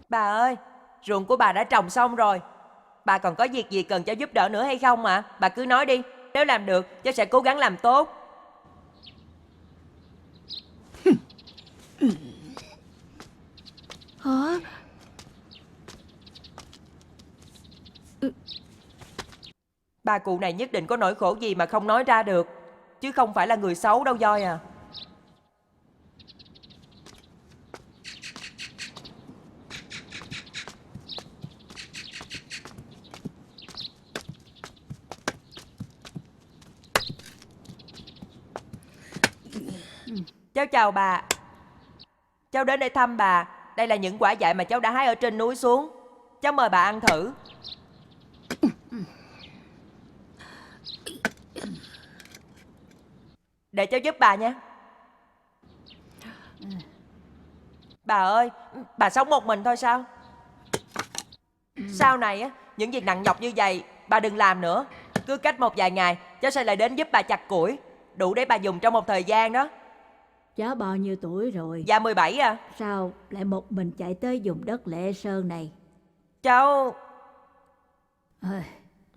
Bà ơi, ruộng của bà đã trồng xong rồi. Bà còn có việc gì cần cháu giúp đỡ nữa hay không ạ? Bà cứ nói đi, nếu làm được cháu sẽ cố gắng làm tốt. Hả? Bà cụ này nhất định có nỗi khổ gì mà không nói ra được, chứ không phải là người xấu đâu Voi à. Cháu chào bà. Cháu đến đây thăm bà. Đây là những quả dại mà cháu đã hái ở trên núi xuống. Cháu mời bà ăn thử. Để cháu giúp bà nha. Bà ơi, bà sống một mình thôi sao? Sau này á, những việc nặng nhọc như vậy bà đừng làm nữa. Cứ cách một vài ngày cháu sẽ lại đến giúp bà chặt củi, đủ để bà dùng trong một thời gian đó. Cháu bao nhiêu tuổi rồi? Dạ 17 à. Sao lại một mình chạy tới vùng đất Lệ Sơn này? Cháu...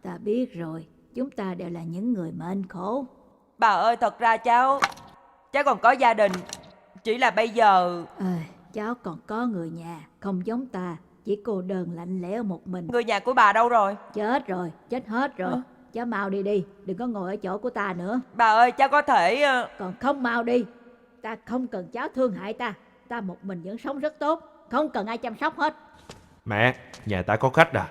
Ta biết rồi, chúng ta đều là những người mệnh khổ. Bà ơi, thật ra cháu còn có gia đình. Chỉ là bây giờ... Cháu còn có người nhà, không giống ta, chỉ cô đơn lạnh lẽo một mình. Người nhà của bà đâu rồi? Chết rồi, chết hết rồi. Cháu mau đi đi, đừng có ngồi ở chỗ của ta nữa. Bà ơi, cháu có thể... Còn không mau đi. Ta không cần cháu thương hại ta. Ta một mình vẫn sống rất tốt, không cần ai chăm sóc hết. Mẹ, nhà ta có khách à?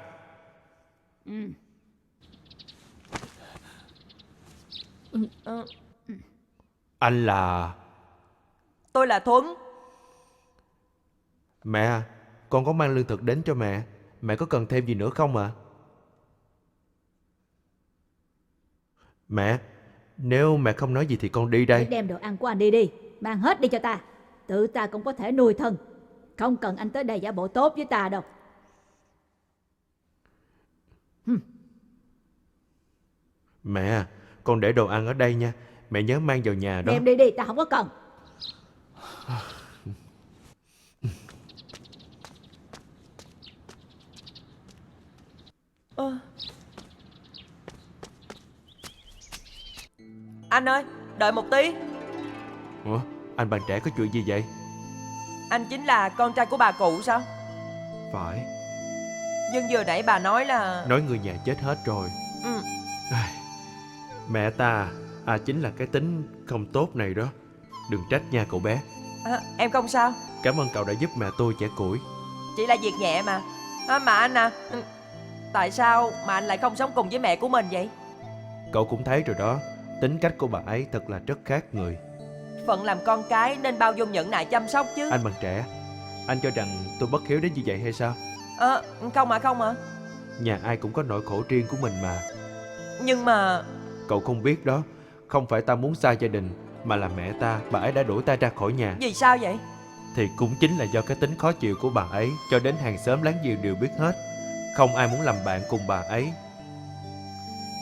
Anh là... Tôi là Thuấn. Mẹ, con có mang lương thực đến cho mẹ. Mẹ có cần thêm gì nữa không ạ? Mẹ, nếu mẹ không nói gì thì con đi đây. Hãy đem đồ ăn của anh đi đi, mang hết đi cho ta. Tự ta cũng có thể nuôi thân. Không cần anh tới đây giả bộ tốt với ta đâu. Mẹ, con để đồ ăn ở đây nha. Mẹ nhớ mang vào nhà đó. Đem đi đi, ta không có cần. Anh ơi, đợi một tí. Ủa, anh bạn trẻ có chuyện gì vậy? Anh chính là con trai của bà cụ sao? Phải. Nhưng vừa nãy bà nói là... Nói người nhà chết hết rồi. Ai, mẹ ta chính là cái tính không tốt này đó. Đừng trách nha cậu bé. Em không sao. Cảm ơn cậu đã giúp mẹ tôi chẻ củi. Chỉ là việc nhẹ mà. Mà anh tại sao mà anh lại không sống cùng với mẹ của mình vậy? Cậu cũng thấy rồi đó, tính cách của bà ấy thật là rất khác người. Phận làm con cái nên bao dung nhẫn nại chăm sóc chứ. Anh bạn trẻ, anh cho rằng tôi bất hiếu đến như vậy hay sao? Không ạ. Nhà ai cũng có nỗi khổ riêng của mình mà. Nhưng mà... Cậu không biết đó, không phải ta muốn xa gia đình, mà là mẹ ta, bà ấy đã đuổi ta ra khỏi nhà. Vì sao vậy? Thì cũng chính là do cái tính khó chịu của bà ấy, cho đến hàng xóm láng giềng đều biết hết. Không ai muốn làm bạn cùng bà ấy.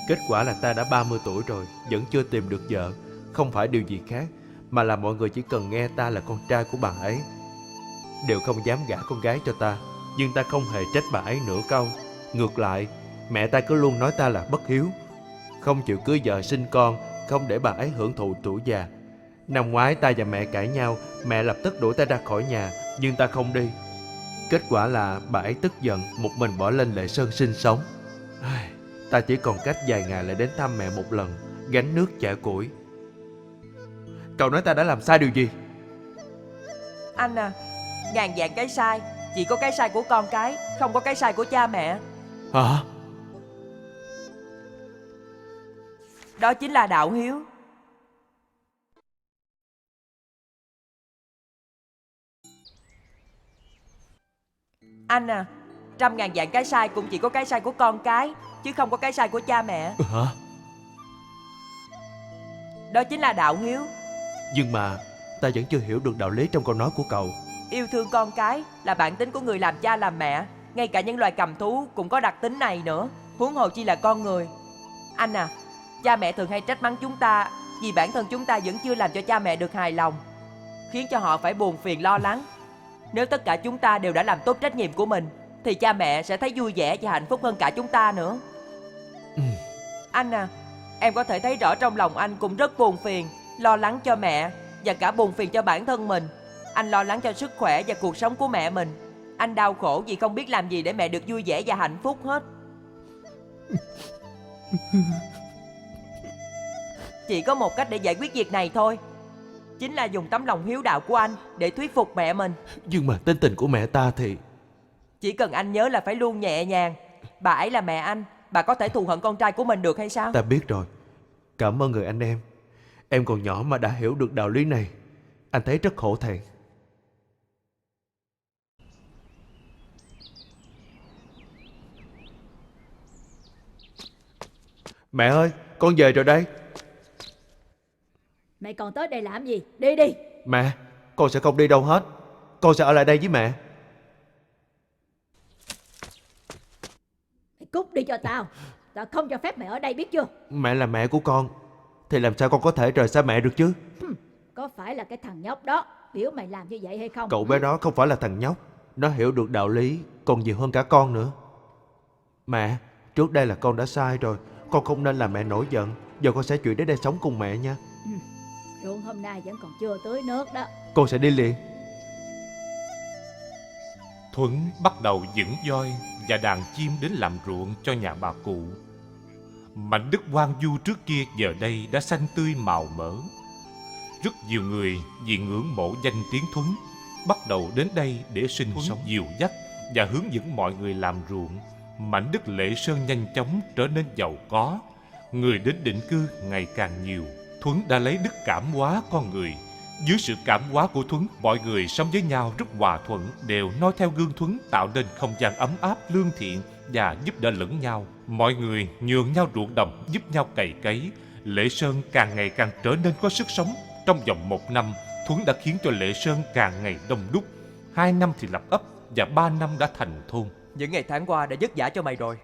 Kết quả là ta đã 30 tuổi rồi, vẫn chưa tìm được vợ. Không phải điều gì khác, mà là mọi người chỉ cần nghe ta là con trai của bà ấy, đều không dám gả con gái cho ta. Nhưng ta không hề trách bà ấy nửa câu. Ngược lại, mẹ ta cứ luôn nói ta là bất hiếu, không chịu cưới vợ sinh con, không để bà ấy hưởng thụ tuổi già. Năm ngoái ta và mẹ cãi nhau, mẹ lập tức đuổi ta ra khỏi nhà, nhưng ta không đi. Kết quả là bà ấy tức giận, một mình bỏ lên Lệ Sơn sinh sống. Ta chỉ còn cách vài ngày lại đến thăm mẹ một lần, gánh nước chẻ củi. Cậu nói ta đã làm sai điều gì? Anh ngàn vạn cái sai, chỉ có cái sai của con cái, không có cái sai của cha mẹ. Hả? Đó chính là đạo hiếu. Anh trăm ngàn vạn cái sai cũng chỉ có cái sai của con cái, chứ không có cái sai của cha mẹ. Hả? Đó chính là đạo hiếu. Nhưng mà ta vẫn chưa hiểu được đạo lý trong câu nói của cậu. Yêu thương con cái là bản tính của người làm cha làm mẹ. Ngay cả những loài cầm thú cũng có đặc tính này nữa, huống hồ chi là con người. Anh cha mẹ thường hay trách mắng chúng ta vì bản thân chúng ta vẫn chưa làm cho cha mẹ được hài lòng, khiến cho họ phải buồn phiền lo lắng. Nếu tất cả chúng ta đều đã làm tốt trách nhiệm của mình thì cha mẹ sẽ thấy vui vẻ và hạnh phúc hơn cả chúng ta nữa. Anh à, em có thể thấy rõ trong lòng anh cũng rất buồn phiền, lo lắng cho mẹ và cả buồn phiền cho bản thân mình. Anh lo lắng cho sức khỏe và cuộc sống của mẹ mình. Anh đau khổ vì không biết làm gì để mẹ được vui vẻ và hạnh phúc hết. Chỉ có một cách để giải quyết việc này thôi, chính là dùng tấm lòng hiếu đạo của anh để thuyết phục mẹ mình. Nhưng mà tính tình của mẹ ta thì... Chỉ cần anh nhớ là phải luôn nhẹ nhàng. Bà ấy là mẹ anh, bà có thể thù hận con trai của mình được hay sao? Ta biết rồi. Cảm ơn người anh em. Em còn nhỏ mà đã hiểu được đạo lý này. Anh thấy rất hổ thẹn. Mẹ ơi, con về rồi đây. Mày còn tới đây làm gì? Đi đi. Mẹ, con sẽ không đi đâu hết. Con sẽ ở lại đây với mẹ. Mày cút đi cho tao. Tao không cho phép mày ở đây, biết chưa? Mẹ là mẹ của con, thì làm sao con có thể rời xa mẹ được chứ? Có phải là cái thằng nhóc đó biểu mày làm như vậy hay không? Cậu bé đó không phải là thằng nhóc. Nó hiểu được đạo lý còn nhiều hơn cả con nữa. Mẹ, trước đây là con đã sai rồi. Con không nên làm mẹ nổi giận. Giờ con sẽ chuyển đến đây sống cùng mẹ nha. Ruộng hôm nay vẫn còn chưa tưới nước đó. Con sẽ đi liền. Thuấn bắt đầu dẫn voi và đàn chim đến làm ruộng cho nhà bà cụ. Mảnh đất hoang vu trước kia giờ đây đã xanh tươi màu mỡ. Rất nhiều người vì ngưỡng mộ danh tiếng Thuấn bắt đầu đến đây để sinh sống, dìu dắt và hướng dẫn mọi người làm ruộng. Mảnh đất Lệ Sơn nhanh chóng trở nên giàu có. Người đến định cư ngày càng nhiều. Thuấn đã lấy đức cảm hóa con người. Dưới sự cảm hóa của Thuấn, mọi người sống với nhau rất hòa thuận, đều noi theo gương Thuấn, tạo nên không gian ấm áp, lương thiện và giúp đỡ lẫn nhau. Mọi người nhường nhau ruộng đồng, giúp nhau cày cấy. Lệ Sơn càng ngày càng trở nên có sức sống. Trong vòng 1 năm, Thuấn đã khiến cho Lệ Sơn càng ngày đông đúc. 2 năm thì lập ấp và 3 năm đã thành thôn. Những ngày tháng qua đã vất vả cho mày rồi.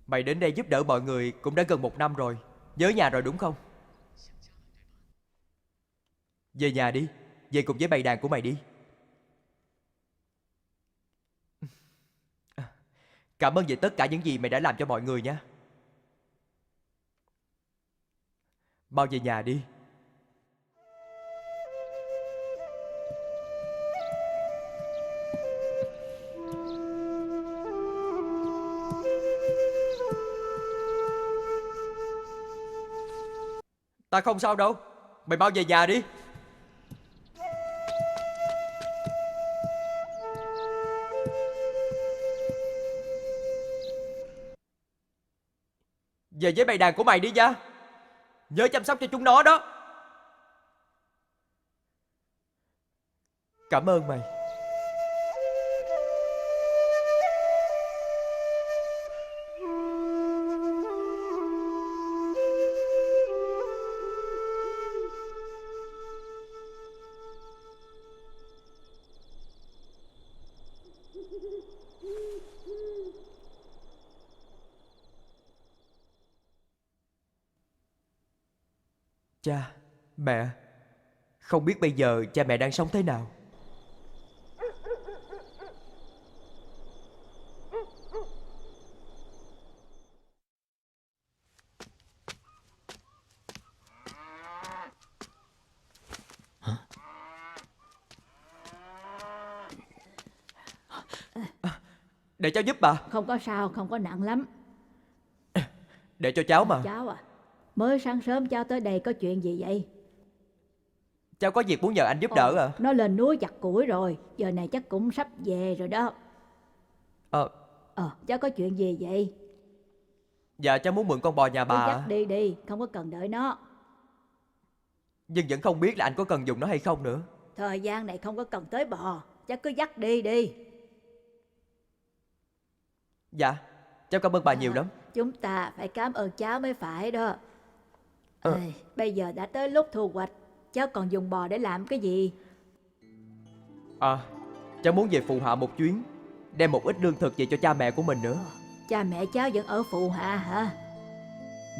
Mày đến đây giúp đỡ mọi người cũng đã gần 1 năm rồi. Nhớ nhà rồi đúng không? Về nhà đi. Về cùng với bầy đàn của mày đi. Cảm ơn về tất cả những gì mày đã làm cho mọi người nha. Mau về nhà đi. Ta không sao đâu. Mày mau về nhà đi. Về với bầy đàn của mày đi nha. Nhớ chăm sóc cho chúng nó đó. Cảm ơn mày. Cha, mẹ, không biết bây giờ cha mẹ đang sống thế nào. Để cháu giúp bà. Không có sao, không có nặng lắm. Để cho cháu mà. Cháu à, mới sáng sớm cháu tới đây có chuyện gì vậy? Cháu có việc muốn nhờ anh giúp đỡ à? Nó lên núi chặt củi rồi, giờ này chắc cũng sắp về rồi đó. Cháu có chuyện gì vậy? Dạ cháu muốn mượn con bò nhà Cứ bà. dắt đi đi, không có cần đợi nó. Nhưng vẫn không biết là anh có cần dùng nó hay không nữa. Thời gian này không có cần tới bò, cháu cứ dắt đi đi. Dạ, cháu cảm ơn bà nhiều lắm. Chúng ta phải cảm ơn cháu mới phải đó. Bây giờ đã tới lúc thu hoạch, cháu còn dùng bò để làm cái gì? Cháu muốn về Phù Hạ một chuyến, đem một ít lương thực về cho cha mẹ của mình nữa. Cha mẹ cháu vẫn ở Phù Hạ hả?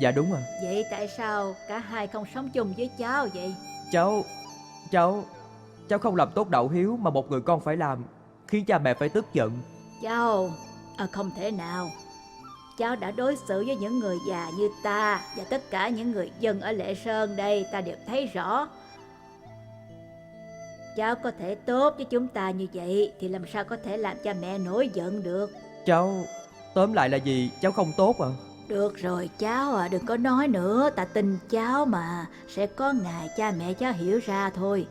Dạ đúng à. Vậy tại sao cả hai không sống chung với cháu vậy? Cháu không làm tốt đạo hiếu mà một người con phải làm, khiến cha mẹ phải tức giận. Cháu, không thể nào. Cháu đã đối xử với những người già như ta và tất cả những người dân ở Lệ Sơn đây, ta đều thấy rõ. Cháu có thể tốt với chúng ta như vậy thì làm sao có thể làm cha mẹ nổi giận được. Tóm lại là gì, cháu không tốt à? Được rồi cháu đừng có nói nữa, ta tin cháu mà. Sẽ có ngày cha mẹ cháu hiểu ra thôi.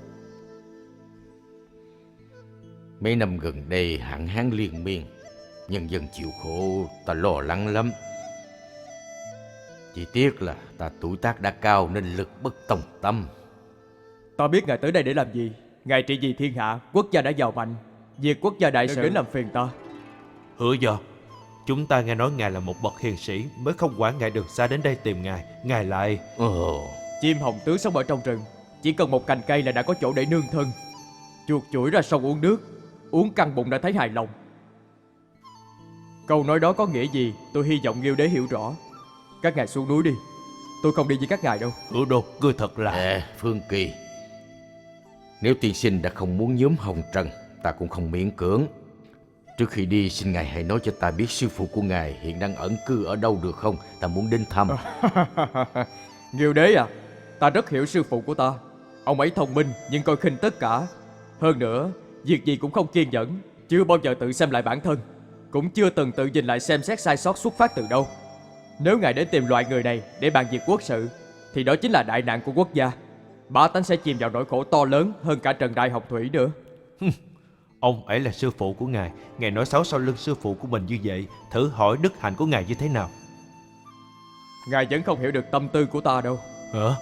Mấy năm gần đây hạn hán liên miên, nhân dân chịu khổ, ta lo lắng lắm. Chỉ tiếc là ta tuổi tác đã cao nên lực bất tòng tâm. Ta biết ngài tới đây để làm gì. Ngài trị vì thiên hạ, quốc gia đã giàu mạnh. Việc quốc gia đại sự đến làm phiền ta. Hứa Do, chúng ta nghe nói ngài là một bậc hiền sĩ, mới không quản ngại đường xa đến đây tìm ngài. Ngài lại... Chim hồng tứ sống ở trong rừng, chỉ cần một cành cây là đã có chỗ để nương thân. Chuột chuỗi ra sông uống nước, uống căng bụng đã thấy hài lòng. Câu nói đó có nghĩa gì, tôi hy vọng Nghiêu Đế hiểu rõ. Các ngài xuống núi đi, tôi không đi với các ngài đâu. Hứa Đô, ngươi thật là... Phương Kỳ, nếu tiên sinh đã không muốn nhóm hồng trần, ta cũng không miễn cưỡng. Trước khi đi, xin ngài hãy nói cho ta biết sư phụ của ngài hiện đang ẩn cư ở đâu được không? Ta muốn đến thăm. Nghiêu Đế à, ta rất hiểu sư phụ của ta. Ông ấy thông minh nhưng coi khinh tất cả. Hơn nữa, việc gì cũng không kiên nhẫn, chưa bao giờ tự xem lại bản thân, cũng chưa từng tự nhìn lại xem xét sai sót xuất phát từ đâu. Nếu ngài đến tìm loại người này để bàn việc quốc sự, thì đó chính là đại nạn của quốc gia. Bá tánh sẽ chìm vào nỗi khổ to lớn hơn cả Trần Đại Hồng Thủy nữa. Ông ấy là sư phụ của ngài. Ngài nói xấu sau lưng sư phụ của mình như vậy, thử hỏi đức hạnh của ngài như thế nào? Ngài vẫn không hiểu được tâm tư của ta đâu. Hả?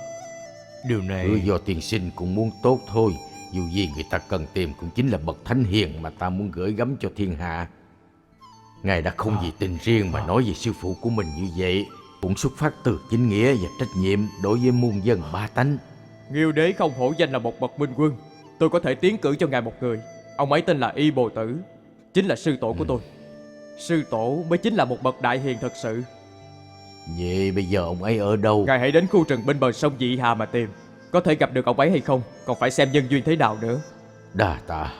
Điều này... Do tiên sinh cũng muốn tốt thôi. Dù gì người ta cần tìm cũng chính là bậc thánh hiền mà ta muốn gửi gắm cho thiên hạ. Ngài đã không vì tình riêng mà nói về sư phụ của mình như vậy, cũng xuất phát từ chính nghĩa và trách nhiệm đối với muôn dân ba tánh. Nghiêu Đế không hổ danh là một bậc minh quân. Tôi có thể tiến cử cho ngài một người. Ông ấy tên là Y Bồ Tử, chính là sư tổ của tôi. Sư tổ mới chính là một bậc đại hiền thật sự. Vậy bây giờ ông ấy ở đâu? Ngài hãy đến khu rừng bên bờ sông Dị Hà mà tìm. Có thể gặp được ông ấy hay không, còn phải xem nhân duyên thế nào nữa. Đa tạ.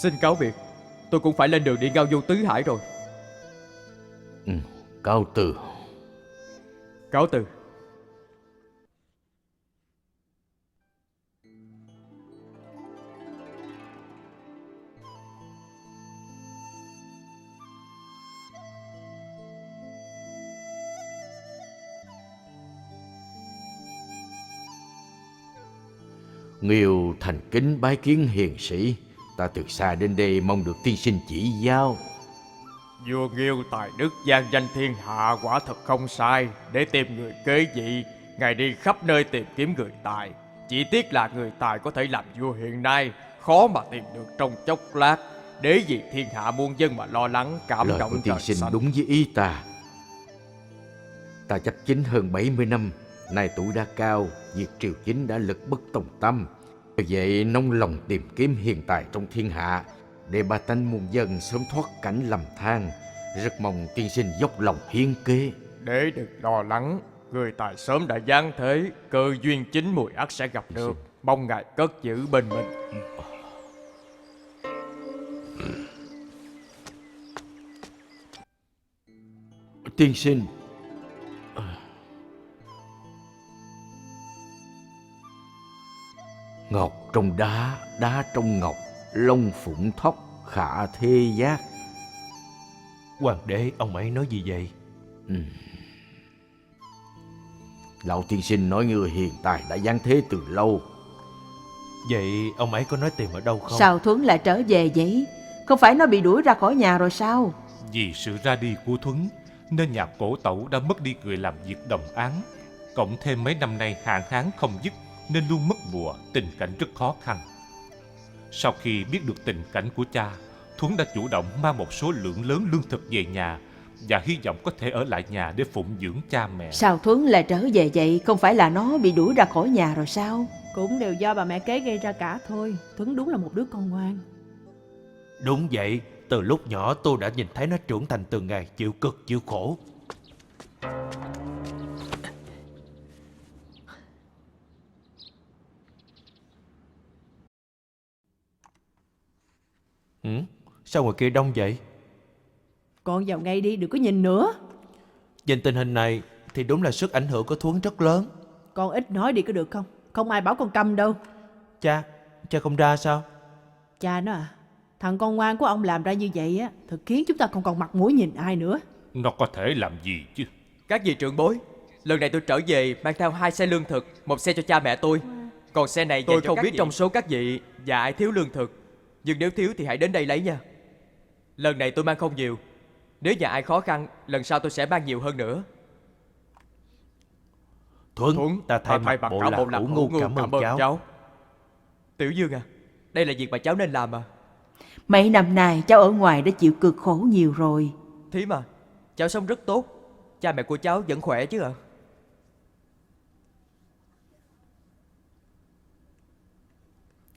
Xin cáo biệt, tôi cũng phải lên đường đi Ngao Du Tứ Hải rồi. Cáo từ. Cáo từ. Nghiêu thành kính bái kiến hiền sĩ. Ta từ xa đến đây mong được tiên sinh chỉ giáo. Vua Nghiêu tài đức gian danh thiên hạ, quả thật không sai. Để tìm người kế vị, ngài đi khắp nơi tìm kiếm người tài. Chỉ tiếc là người tài có thể làm vua hiện nay khó mà tìm được trong chốc lát. Để vì thiên hạ muôn dân mà lo lắng, cảm Lời động của tiên trời sinh xanh. đúng với ý ta. Ta chấp chính hơn 70 năm, nay tuổi đã cao, việc triều chính đã lực bất tòng tâm. Vì vậy nông lòng tìm kiếm hiền tài trong thiên hạ, để ba tánh muôn dân sớm thoát cảnh lầm than. Rất mong tiên sinh dốc lòng hiến kế. Để đừng lo lắng, người tài sớm đã giáng thế, cơ duyên chín mùi ắt sẽ gặp được. Mong ngài cất giữ bên mình. Tiên sinh. Ngọc trong đá, đá trong ngọc, long phụng thóc, khả thê giác. Hoàng đế, ông ấy nói gì vậy? Lão tiên sinh nói người hiện tại đã giáng thế từ lâu. Vậy ông ấy có nói tìm ở đâu không? Sao Thuấn lại trở về vậy? Không phải nó bị đuổi ra khỏi nhà rồi sao? Vì sự ra đi của Thuấn nên nhà cổ tẩu đã mất đi người làm việc đồng áng. Cộng thêm mấy năm nay hạn hán không dứt nên luôn mất mùa, tình cảnh rất khó khăn. Sau khi biết được tình cảnh của cha, Thuấn đã chủ động mang một số lượng lớn lương thực về nhà và hy vọng có thể ở lại nhà để phụng dưỡng cha mẹ. Sao Thuấn lại trở về vậy? Không phải là nó bị đuổi ra khỏi nhà rồi sao? Cũng đều do bà mẹ kế gây ra cả thôi. Thuấn đúng là một đứa con ngoan. Đúng vậy, Từ lúc nhỏ tôi đã nhìn thấy nó trưởng thành từng ngày, chịu cực chịu khổ. Sao ngoài kia đông vậy? Con vào ngay đi, đừng có nhìn nữa. Nhìn tình hình này thì đúng là sức ảnh hưởng của Thuấn rất lớn. Con ít nói đi có được không? Không ai bảo con câm đâu. Cha không ra sao? Cha nó à, thằng con ngoan của ông làm ra như vậy á, thật khiến chúng ta không còn mặt mũi nhìn ai nữa. Nó có thể làm gì chứ? Các vị trưởng bối, lần này tôi trở về mang theo 2 xe lương thực, 1 xe cho cha mẹ tôi. Còn xe này tôi không biết trong số các vị và ai thiếu lương thực, nhưng nếu thiếu thì hãy đến đây lấy nha. Lần này tôi mang không nhiều, nếu nhà ai khó khăn, lần sau tôi sẽ mang nhiều hơn nữa. Thuấn, ta thay mặt bộ lạc Hữu Ngu cảm ơn cháu. Tiểu Dương à, đây là việc mà cháu nên làm à. Mấy năm nay cháu ở ngoài đã chịu cực khổ nhiều rồi. Thế mà, cháu sống rất tốt, cha mẹ của cháu vẫn khỏe chứ ạ?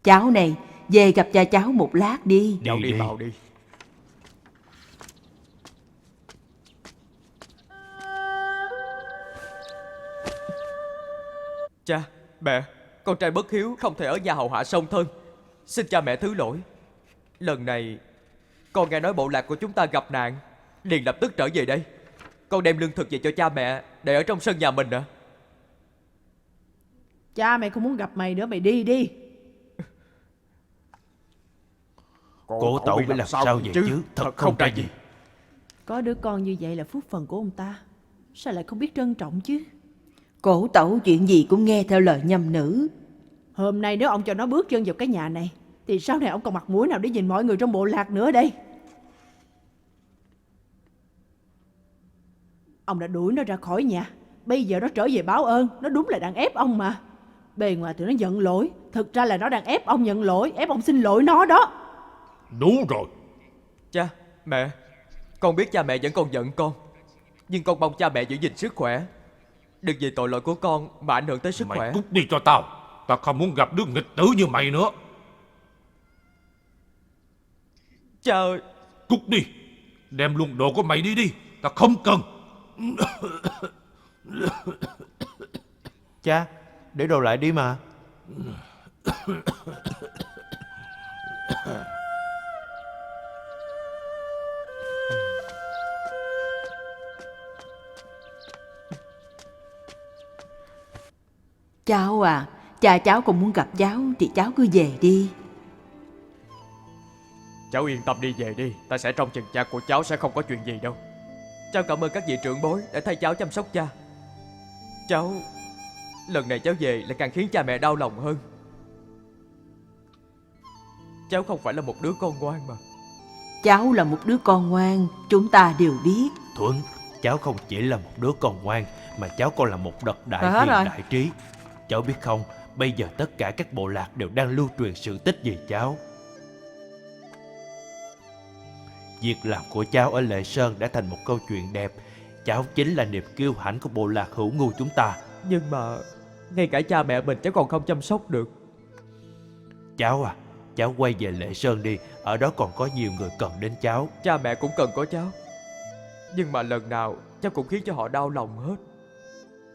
Cháu này, về gặp cha cháu một lát đi. Cháu đi vào đi. Cha, mẹ, con trai bất hiếu không thể ở nhà hầu hạ song thân, xin cha mẹ thứ lỗi. Lần này con nghe nói bộ lạc của chúng ta gặp nạn, liền lập tức trở về đây. Con đem lương thực về cho cha mẹ để ở trong sân nhà mình ạ. Cha mày không muốn gặp mày nữa, mày đi đi. Cô Tẩu phải làm sao vậy chứ? Thật không ra gì. Có đứa con như vậy là phúc phần của ông ta, sao lại không biết trân trọng chứ? Cổ Tẩu chuyện gì cũng nghe theo lời nhâm nữ. Hôm nay nếu ông cho nó bước chân vào cái nhà này, thì sau này ông còn mặt mũi nào để nhìn mọi người trong bộ lạc nữa đây? Ông đã đuổi nó ra khỏi nhà, bây giờ nó trở về báo ơn. Nó đúng là đang ép ông mà. Bề ngoài thì nó nhận lỗi, thực ra là nó đang ép ông nhận lỗi, ép ông xin lỗi nó đó. Đúng rồi. Cha, mẹ, con biết cha mẹ vẫn còn giận con, nhưng con mong cha mẹ giữ gìn sức khỏe, đừng vì tội lỗi của con mà ảnh hưởng tới sức khỏe. Mày cút đi cho tao. Tao không muốn gặp đứa nghịch tử như mày nữa. Cha ơi. Cút đi. Đem luôn đồ của mày đi đi. Tao không cần. Cha, để đồ lại đi mà. Cháu à, cha cháu còn muốn gặp cháu thì cháu cứ về đi. Cháu yên tâm đi về đi, ta sẽ trông chừng cha của cháu sẽ không có chuyện gì đâu. Cháu cảm ơn các vị trưởng bối đã thay cháu chăm sóc cha. Cháu, lần này cháu về lại càng khiến cha mẹ đau lòng hơn. Cháu không phải là một đứa con ngoan mà. Cháu là một đứa con ngoan, chúng ta đều biết. Thuấn, cháu không chỉ là một đứa con ngoan, mà cháu còn là một bậc đại hiền đại trí. Cháu biết không, bây giờ tất cả các bộ lạc đều đang lưu truyền sự tích về cháu. Việc làm của cháu ở Lệ Sơn đã thành một câu chuyện đẹp. Cháu chính là niềm kiêu hãnh của bộ lạc Hữu Ngu chúng ta. Nhưng mà ngay cả cha mẹ mình cháu còn không chăm sóc được. Cháu à, cháu quay về Lệ Sơn đi, ở đó còn có nhiều người cần đến cháu. Cha mẹ cũng cần có cháu, nhưng mà lần nào cháu cũng khiến cho họ đau lòng hết.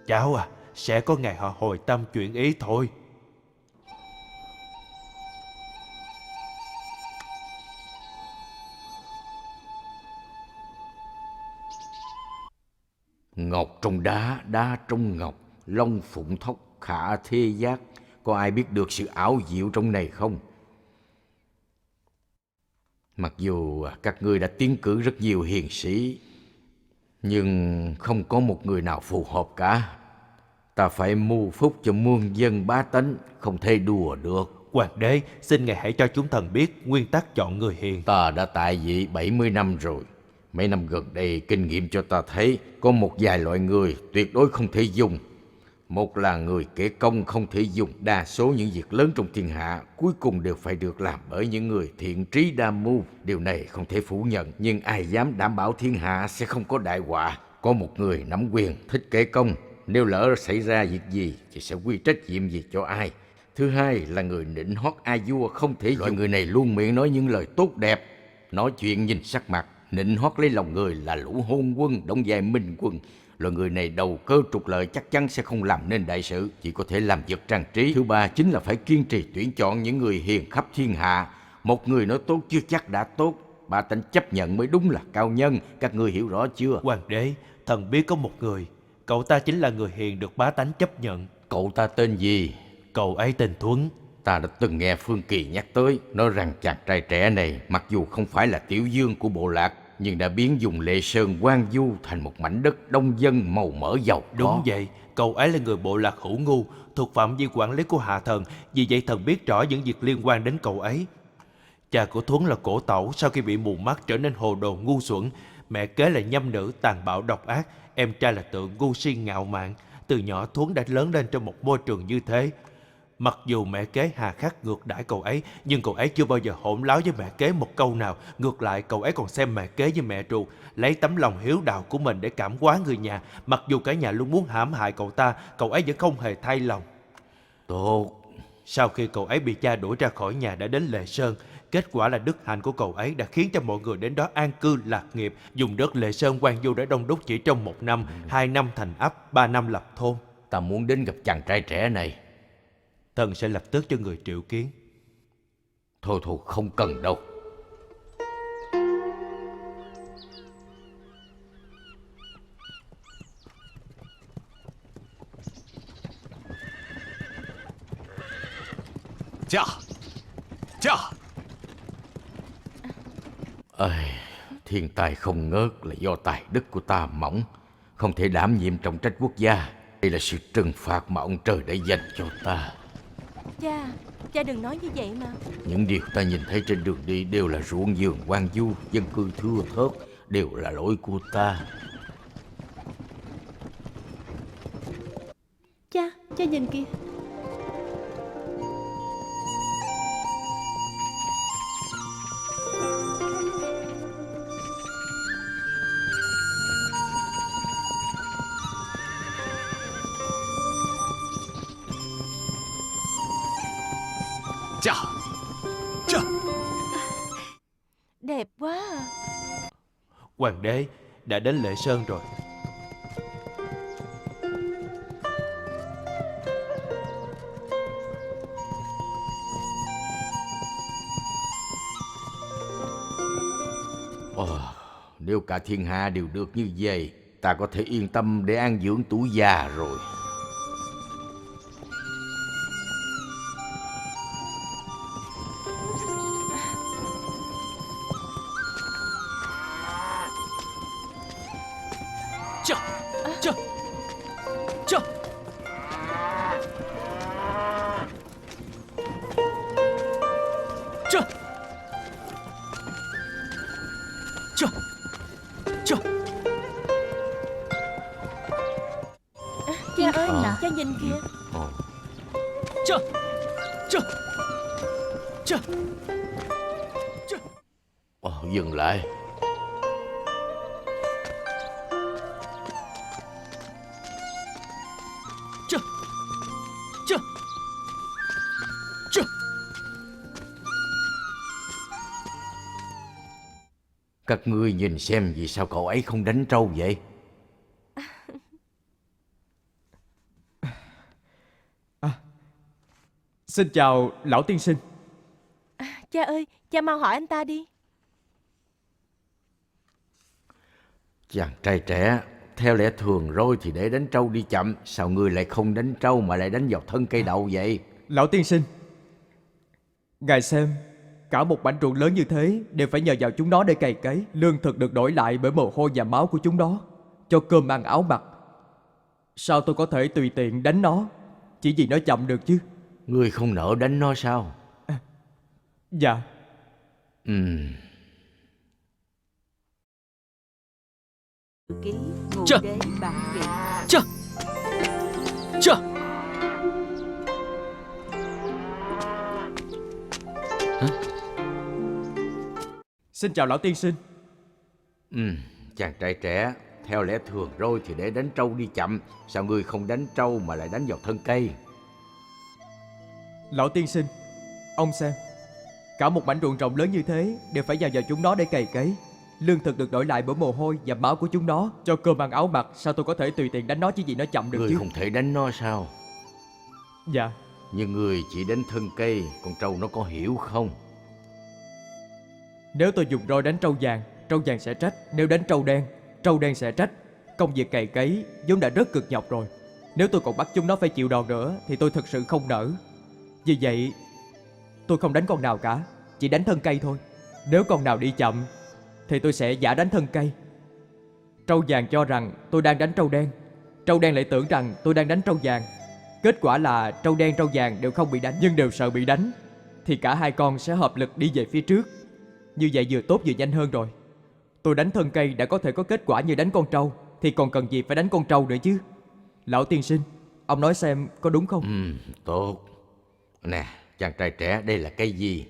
Cháu à, sẽ có ngày họ hồi tâm chuyển ý thôi. Ngọc trong đá, đá trong ngọc, long phụng thóc, khả thê giác. Có ai biết được sự ảo diệu trong này không? Mặc dù các ngươi đã tiến cử rất nhiều hiền sĩ, nhưng không có một người nào phù hợp cả. Ta phải mưu phúc cho muôn dân bá tánh, không thể đùa được. Hoàng đế, xin ngài hãy cho chúng thần biết nguyên tắc chọn người hiền. Ta đã tại vị 70 năm rồi. Mấy năm gần đây kinh nghiệm cho ta thấy có một vài loại người tuyệt đối không thể dùng. Một là người kể công không thể dùng. Đa số những việc lớn trong thiên hạ cuối cùng đều phải được làm bởi những người thiện trí đa mưu. Điều này không thể phủ nhận, nhưng ai dám đảm bảo thiên hạ sẽ không có đại họa. Có một người nắm quyền thích kể công, nếu lỡ xảy ra việc gì thì sẽ quy trách nhiệm gì cho ai. Thứ hai là người nịnh hót a vua không thể dùng. Loại người này luôn miệng nói những lời tốt đẹp, Nói chuyện nhìn sắc mặt, nịnh hót lấy lòng người là lũ hôn quân, đóng vai minh quân. Loại người này đầu cơ trục lợi chắc chắn sẽ không làm nên đại sự, chỉ có thể làm vật trang trí. Thứ ba chính là phải kiên trì tuyển chọn những người hiền khắp thiên hạ. Một người nói tốt chưa chắc đã tốt, bá tánh chấp nhận mới đúng là cao nhân. Các ngươi hiểu rõ chưa? Hoàng đế, thần biết có một người, cậu ta chính là người hiền được bá tánh chấp nhận. Cậu ta tên gì? Cậu ấy tên Thuấn. Ta đã từng nghe Phương Kỳ nhắc tới, nói rằng chàng trai trẻ này mặc dù không phải là tiểu dương của bộ lạc, nhưng đã biến vùng Lệ Sơn hoang vu thành một mảnh đất đông dân màu mỡ giàu có. Đúng vậy, cậu ấy là người bộ lạc Hữu Ngu, thuộc phạm vi quản lý của Hạ Thần, vì vậy thần biết rõ những việc liên quan đến cậu ấy. Cha của Thuấn là Cổ Tẩu, sau khi bị mù mắt trở nên hồ đồ ngu xuẩn. Mẹ kế là Nhâm Nữ tàn bạo độc ác, em trai là Tượng ngu si ngạo mạn. Từ nhỏ Thuấn đã lớn lên trong một môi trường như thế. Mặc dù mẹ kế hà khắc ngược đãi cậu ấy, nhưng cậu ấy chưa bao giờ hỗn láo với mẹ kế một câu nào. Ngược lại, cậu ấy còn xem mẹ kế với mẹ ruột, lấy tấm lòng hiếu đạo của mình để cảm hóa người nhà. Mặc dù cả nhà luôn muốn hãm hại cậu ta, cậu ấy vẫn không hề thay lòng. Tốt. Sau khi cậu ấy bị cha đuổi ra khỏi nhà đã đến Lệ Sơn, kết quả là đức hạnh của cậu ấy đã khiến cho mọi người đến đó an cư lạc nghiệp. Dùng đất Lệ Sơn hoang vu đã đông đúc chỉ trong 1 năm, 2 năm thành ấp, 3 năm lập thôn. Ta muốn đến gặp chàng trai trẻ này. Thần sẽ lập tức cho người triệu kiến. Thôi không cần đâu. Cha, cha. Thiên tài không ngớt là do tài đức của ta mỏng, không thể đảm nhiệm trọng trách quốc gia. Đây là sự trừng phạt mà ông trời đã dành cho ta. Cha đừng nói như vậy mà. Những điều ta nhìn thấy trên đường đi đều là ruộng vườn hoang vu, dân cư thưa thớt, đều là lỗi của ta. Cha nhìn kìa. Cha, cha. Đẹp quá à. Hoàng đế đã đến Lệ Sơn rồi. Nếu cả thiên hạ đều được như vậy, ta có thể yên tâm để an dưỡng tuổi già rồi. Cha, cha, cha. Cha, cha, cha. Cha ơi, cha nhìn kìa. Cha, cha, cha, cha. Dừng lại. Cha, cha, cha. Các ngươi nhìn xem vì sao cậu ấy không đánh trâu vậy? Xin chào lão tiên sinh. Cha ơi, cha mau hỏi anh ta đi. Chàng trai trẻ, theo lẽ thường rồi thì để đánh trâu đi chậm, sao ngươi lại không đánh trâu mà lại đánh vào thân cây đậu vậy? Lão tiên sinh, ngài xem, cả một mảnh ruộng lớn như thế đều phải nhờ vào chúng nó để cày cấy. Lương thực được đổi lại bởi mồ hôi và máu của chúng đó, cho cơm ăn áo mặc. Sao tôi có thể tùy tiện đánh nó chỉ vì nó chậm được chứ? Ngươi không nỡ đánh nó sao? Dạ. Ký ngụ Cha. đế bản kỵ. Cha, cha. Xin chào lão tiên sinh. Chàng trai trẻ, theo lẽ thường rồi thì để đánh trâu đi chậm, sao ngươi không đánh trâu mà lại đánh vào thân cây? Lão tiên sinh, ông xem, Cả một mảnh ruộng rộng lớn như thế đều phải nhờ vào chúng nó để cày cấy. Lương thực được đổi lại bởi mồ hôi và máu của chúng nó. Cho cơm ăn áo mặc, sao tôi có thể tùy tiện đánh nó chỉ vì nó chậm được Ngươi chứ? không thể đánh nó sao? Dạ. Nhưng ngươi chỉ đánh thân cây, con trâu nó có hiểu không? Nếu tôi dùng roi đánh trâu vàng sẽ trách. Nếu đánh trâu đen sẽ trách. Công việc cày cấy vốn đã rất cực nhọc rồi. Nếu tôi còn bắt chúng nó phải chịu đòn nữa thì tôi thực sự không nỡ. Vì vậy tôi không đánh con nào cả, chỉ đánh thân cây thôi. Nếu con nào đi chậm thì tôi sẽ giả đánh thân cây. Trâu vàng cho rằng tôi đang đánh trâu đen lại tưởng rằng tôi đang đánh trâu vàng. Kết quả là trâu đen trâu vàng đều không bị đánh, nhưng đều sợ bị đánh. Thì cả hai con sẽ hợp lực đi về phía trước. Như vậy vừa tốt vừa nhanh hơn rồi. Tôi đánh thân cây đã có thể có kết quả như đánh con trâu, thì còn cần gì phải đánh con trâu nữa chứ? Lão tiên sinh, ông nói xem có đúng không? Tốt. Nè, chàng trai trẻ, đây là cái gì?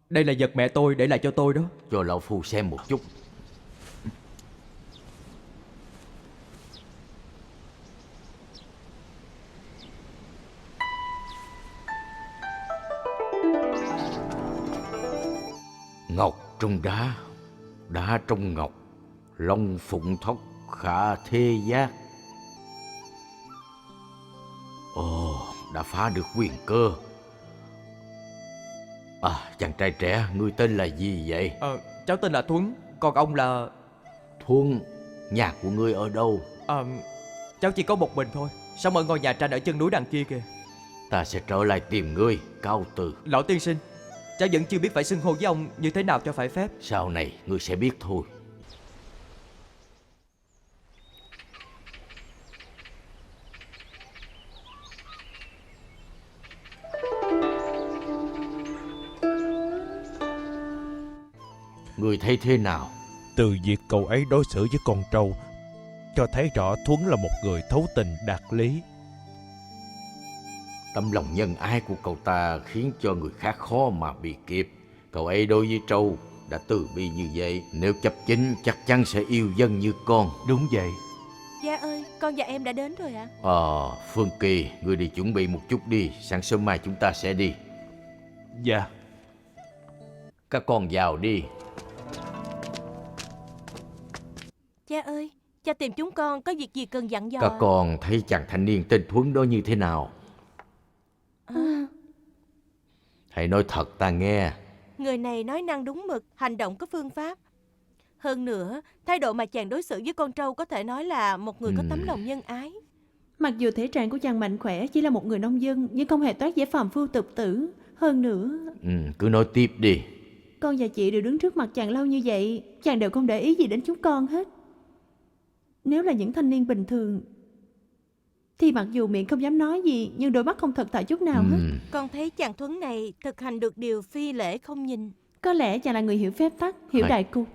Đây là vật mẹ tôi để lại cho tôi đó. Cho lão phu xem một chút. Ngọc trong đá, đá trong ngọc, long phụng thóc khả thê giác. Ồ, đã phá được quyền cơ. Chàng trai trẻ, ngươi tên là gì vậy? Cháu tên là Thuấn, còn ông là... Thuấn. Nhà của ngươi ở đâu? Cháu chỉ có một mình thôi, sống ở ngôi nhà tranh ở chân núi đằng kia kìa. Ta sẽ trở lại tìm ngươi, cáo từ. Lão tiên sinh, cháu vẫn chưa biết phải xưng hô với ông như thế nào cho phải phép. Sau này ngươi sẽ biết thôi. Ngươi thấy thế nào? Từ việc cậu ấy đối xử với con trâu cho thấy rõ Thuấn là một người thấu tình đạt lý. Tấm lòng nhân ái của cậu ta khiến cho người khác khó mà bị kịp. Cậu ấy đối với trâu đã từ bi như vậy, nếu chấp chính chắc chắn sẽ yêu dân như con. Đúng vậy. Cha ơi, con và em đã đến rồi ạ. Phương Kỳ, ngươi đi chuẩn bị một chút đi, sáng sớm mai chúng ta sẽ đi. Dạ. Các con vào đi. Cha ơi, cha tìm chúng con có việc gì cần dặn dò? Các con thấy chàng thanh niên tên Thuấn đó như thế nào? Hãy nói thật ta nghe. Người này nói năng đúng mực, hành động có phương pháp. Hơn nữa, thái độ mà chàng đối xử với con trâu có thể nói là một người có tấm lòng nhân ái. Mặc dù thể trạng của chàng mạnh khỏe, chỉ là một người nông dân, nhưng không hề toát vẻ phàm phu tục tử. Hơn nữa, Cứ nói tiếp đi. con và chị đều đứng trước mặt chàng lâu như vậy, chàng đều không để ý gì đến chúng con hết. Nếu là những thanh niên bình thường thì mặc dù miệng không dám nói gì, nhưng đôi mắt không thật thà chút nào hết. Con thấy chàng Thuấn này thực hành được điều phi lễ không nhìn. Có lẽ chàng là người hiểu phép tắc, hiểu đại cục.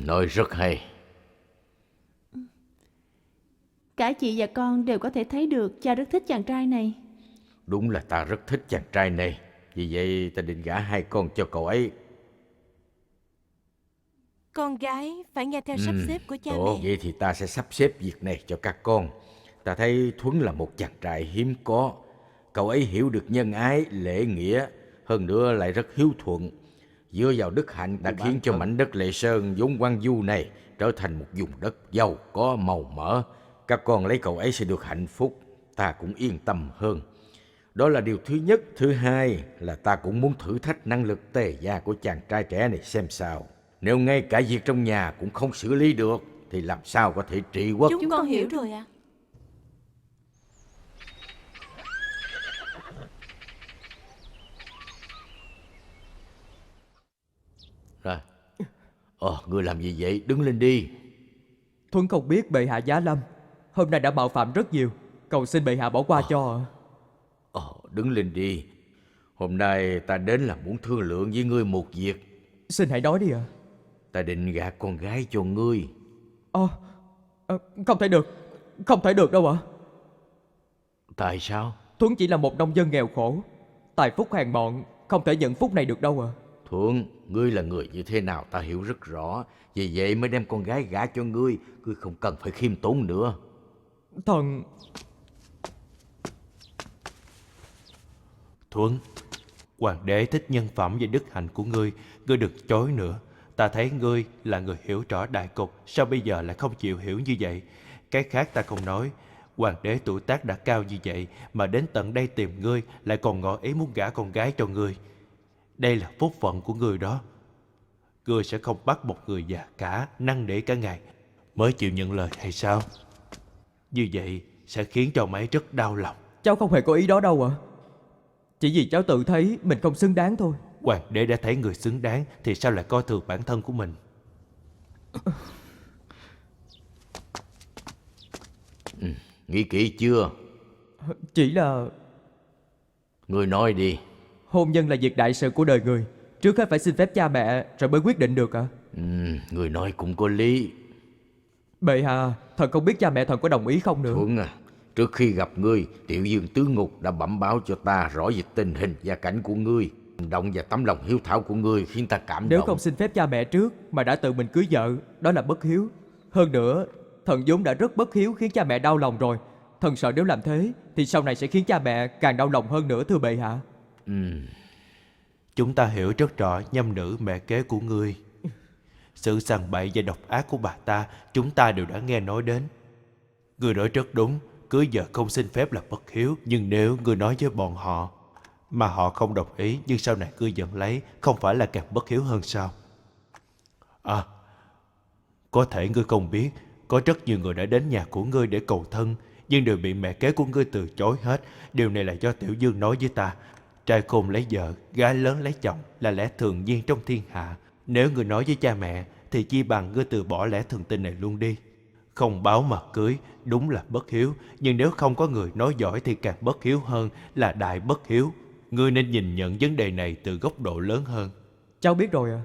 Nói rất hay. Cả chị và con đều có thể thấy được cha rất thích chàng trai này. Đúng là ta rất thích chàng trai này. Vì vậy ta định gả hai con cho cậu ấy. Con gái phải nghe theo sắp xếp của cha Tốt, mẹ. vậy thì ta sẽ sắp xếp việc này cho các con. Ta thấy Thuấn là một chàng trai hiếm có. Cậu ấy hiểu được nhân ái, lễ nghĩa, hơn nữa lại rất hiếu thuận. Dựa vào đức hạnh đã khiến cho mảnh đất Lệ Sơn vốn hoang vu này trở thành một vùng đất giàu có màu mỡ. Các con lấy cậu ấy sẽ được hạnh phúc, ta cũng yên tâm hơn. Đó là điều thứ nhất. Thứ hai là ta cũng muốn thử thách năng lực tề gia của chàng trai trẻ này xem sao. Nếu ngay cả việc trong nhà cũng không xử lý được thì làm sao có thể trị quốc. Chúng con hiểu rồi ạ. Rồi. Ngươi làm gì vậy? Đứng lên đi. Thuấn không biết bệ hạ giá lâm, hôm nay đã mạo phạm rất nhiều, cầu xin bệ hạ bỏ qua cho. Đứng lên đi. Hôm nay ta đến là muốn thương lượng với ngươi một việc. Xin hãy nói đi ạ. Ta định gả con gái cho ngươi. Không thể được. Không thể được đâu ạ. Tại sao? Thuấn chỉ là một nông dân nghèo khổ, tài phúc hèn mọn, không thể nhận phúc này được đâu ạ. Thuận, ngươi là người như thế nào ta hiểu rất rõ. Vì vậy mới đem con gái gả cho ngươi. Ngươi không cần phải khiêm tốn nữa. Thần... Thuấn, hoàng đế thích nhân phẩm và đức hạnh của ngươi, ngươi đừng chối nữa. Ta thấy ngươi là người hiểu rõ đại cục, sao bây giờ lại không chịu hiểu như vậy? Cái khác ta không nói, hoàng đế tuổi tác đã cao như vậy mà đến tận đây tìm ngươi, lại còn ngỏ ý muốn gả con gái cho ngươi. Đây là phúc phận của ngươi đó. Ngươi sẽ không bắt một người già cả, năn nỉ cả ngày mới chịu nhận lời hay sao? Như vậy sẽ khiến cho mấy rất đau lòng. Cháu không hề có ý đó đâu ạ. Chỉ vì cháu tự thấy mình không xứng đáng thôi. Hoàng đế đã thấy người xứng đáng thì sao lại coi thường bản thân của mình? Nghĩ kỹ chưa? Chỉ là Ngươi nói đi. hôn nhân là việc đại sự của đời người, trước hết phải xin phép cha mẹ rồi mới quyết định được ạ. Ngươi nói cũng có lý. Bệ hạ, thần không biết cha mẹ thần có đồng ý không nữa. Thuấn à, trước khi gặp ngươi, Tiểu Dương Tứ Ngục đã bẩm báo cho ta rõ về tình hình gia cảnh của ngươi. Hành động và tấm lòng hiếu thảo của ngươi khiến ta cảm Nếu động. không xin phép cha mẹ trước mà đã tự mình cưới vợ, đó là bất hiếu. Hơn nữa, thần vốn đã rất bất hiếu khiến cha mẹ đau lòng rồi. Thần sợ nếu làm thế thì sau này sẽ khiến cha mẹ càng đau lòng hơn nữa, thưa bệ hạ. Chúng ta hiểu rất rõ nhâm nữ mẹ kế của ngươi. Sự sằng bậy và độc ác của bà ta chúng ta đều đã nghe nói đến. Ngươi nói rất đúng, cưới vợ không xin phép là bất hiếu. Nhưng nếu ngươi nói với bọn họ mà họ không đồng ý, nhưng sau này ngươi vẫn lấy, không phải là càng bất hiếu hơn sao? À, có thể ngươi không biết, có rất nhiều người đã đến nhà của ngươi để cầu thân, nhưng đều bị mẹ kế của ngươi từ chối hết. Điều này là do Tiểu Dương nói với ta. Trai khôn lấy vợ, gái lớn lấy chồng là lẽ thường nhiên trong thiên hạ. Nếu ngươi nói với cha mẹ thì chi bằng ngươi từ bỏ lẽ thường tình này luôn đi. Không báo mà cưới đúng là bất hiếu, nhưng nếu không có người nói giỏi thì càng bất hiếu hơn, là đại bất hiếu. Ngươi nên nhìn nhận vấn đề này từ góc độ lớn hơn. Cháu biết rồi ạ.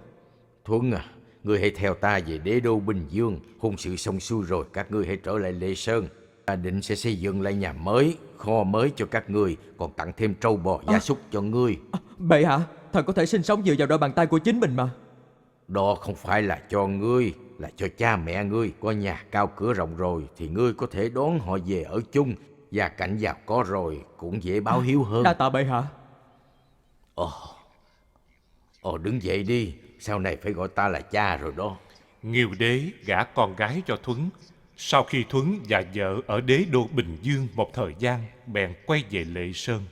Thuấn à, ngươi hãy theo ta về đế đô Bình Dương. Hôn sự xong xuôi rồi, các ngươi hãy trở lại Lệ Sơn. Ta định sẽ xây dựng lại nhà mới, kho mới cho các ngươi, còn tặng thêm trâu bò gia súc cho ngươi. Bệ hạ, thần có thể sinh sống dựa vào đôi bàn tay của chính mình mà. Đó không phải là cho ngươi, là cho cha mẹ ngươi. Có nhà cao cửa rộng rồi thì ngươi có thể đón họ về ở chung. Gia cảnh giàu có rồi cũng dễ báo hiếu hơn. Đa tạ bệ hạ. Đứng dậy đi, sau này phải gọi ta là cha rồi đó. Nghiêu đế gả con gái cho Thuấn. Sau khi Thuấn và vợ ở đế đô Bình Dương một thời gian, bèn quay về Lệ Sơn.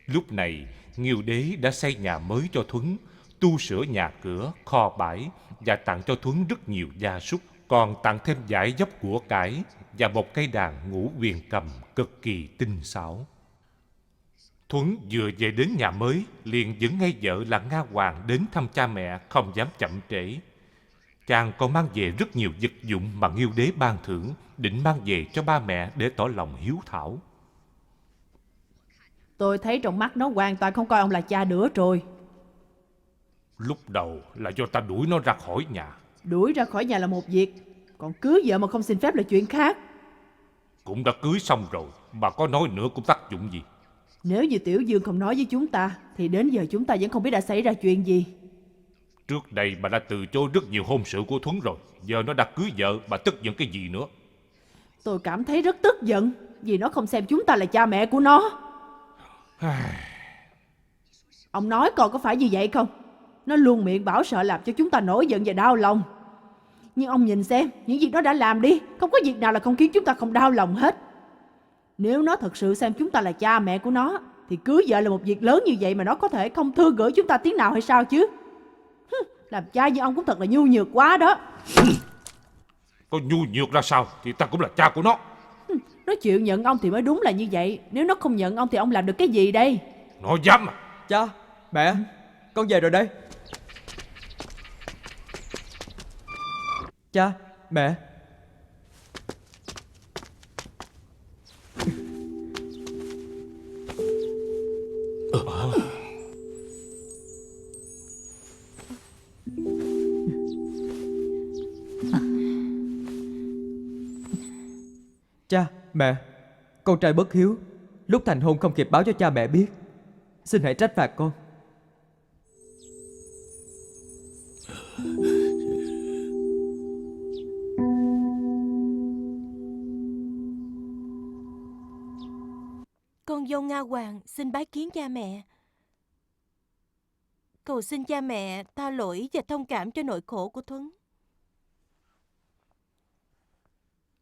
Lúc này, Nghiêu đế đã xây nhà mới cho Thuấn, tu sửa nhà cửa, kho bãi và tặng cho Thuấn rất nhiều gia súc, còn tặng thêm dải dốc của cải và một cây đàn ngũ huyền cầm cực kỳ tinh xảo. Thuấn vừa về đến nhà mới, liền dẫn ngay vợ là Nga Hoàng đến thăm cha mẹ, không dám chậm trễ. Chàng còn mang về rất nhiều vật dụng mà Nghiêu đế ban thưởng, định mang về cho ba mẹ để tỏ lòng hiếu thảo. Tôi thấy trong mắt nó hoàn toàn không coi ông là cha nữa rồi. Lúc đầu là do ta đuổi nó ra khỏi nhà. Đuổi ra khỏi nhà là một việc, còn cưới vợ mà không xin phép là chuyện khác. Cũng đã cưới xong rồi, bà có nói nữa cũng tác dụng gì. Nếu như Tiểu Dương không nói với chúng ta thì đến giờ chúng ta vẫn không biết đã xảy ra chuyện gì. Trước đây bà đã từ chối rất nhiều hôn sự của Thuấn rồi. Giờ nó đã cưới vợ, bà tức giận cái gì nữa? Tôi cảm thấy rất tức giận vì nó không xem chúng ta là cha mẹ của nó. Ông nói coi có phải như vậy không? Nó luôn miệng bảo sợ làm cho chúng ta nổi giận và đau lòng. Nhưng ông nhìn xem, những việc nó đã làm đi, không có việc nào là không khiến chúng ta không đau lòng hết. Nếu nó thật sự xem chúng ta là cha mẹ của nó thì cưới vợ là một việc lớn như vậy mà nó có thể không thương gửi chúng ta tiếng nào hay sao chứ? Làm cha như ông cũng thật là nhu nhược quá đó. Có nhu nhược ra sao thì ta cũng là cha của nó. Nó chịu nhận ông thì mới đúng là như vậy. Nếu nó không nhận ông thì ông làm được cái gì đây? Nó dám à? Cha, mẹ, con về rồi đây. Cha, mẹ. Cha, mẹ, con trai bất hiếu, lúc thành hôn không kịp báo cho cha mẹ biết. Xin hãy trách phạt con. Con dâu Nga Hoàng xin bái kiến cha mẹ. Cầu xin cha mẹ tha lỗi và thông cảm cho nỗi khổ của Thuấn.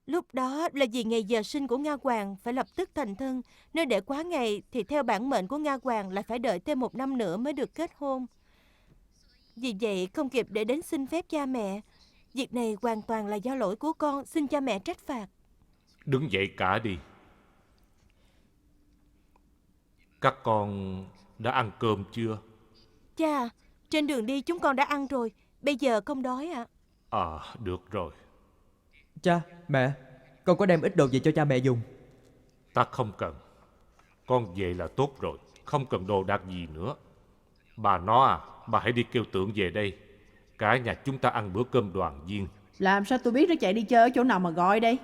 Lúc đó là vì ngày giờ sinh của Nga Hoàng phải lập tức thành thân, nếu để quá ngày thì theo bản mệnh của Nga Hoàng lại phải đợi thêm 1 năm nữa mới được kết hôn. Vì vậy không kịp để đến xin phép cha mẹ. Việc này hoàn toàn là do lỗi của con, xin cha mẹ trách phạt. Đứng dậy cả đi. Các con đã ăn cơm chưa? Cha, trên đường đi chúng con đã ăn rồi, bây giờ không đói ạ. Được rồi. Cha, mẹ, con có đem ít đồ gì cho cha mẹ dùng? Ta không cần. Con về là tốt rồi, không cần đồ đạc gì nữa. Bà nó bà hãy đi kêu Tượng về đây. Cả nhà chúng ta ăn bữa cơm đoàn viên. Làm sao tôi biết nó chạy đi chơi ở chỗ nào mà gọi đây?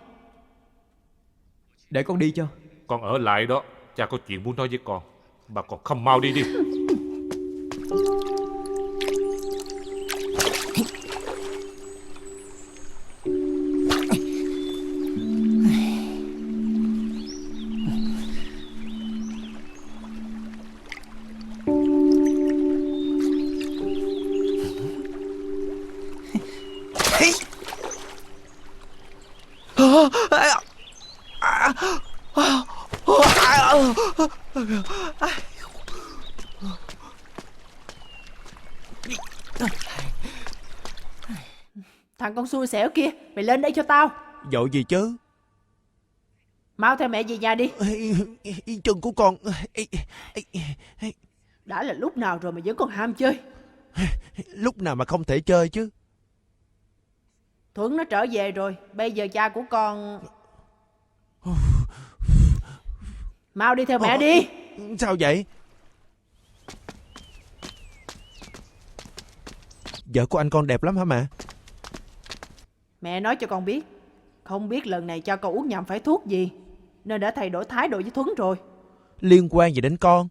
Để con đi cho. Con ở lại đó, cha có chuyện muốn nói với con. Bà còn không mau đi đi. Thằng con xui xẻo kia, mày lên đây cho tao. Dội gì chứ? Mau theo mẹ về nhà đi. Chân của con. Đã là lúc nào rồi mà vẫn còn ham chơi. Lúc nào mà không thể chơi chứ? Thuấn nó trở về rồi, bây giờ cha của con... Mau đi theo mẹ đi. Sao vậy? Vợ của anh con đẹp lắm hả mẹ? Mẹ nói cho con biết, không biết lần này cho con uống nhầm phải thuốc gì, nên đã thay đổi thái độ với Thuấn rồi. Liên quan gì đến con?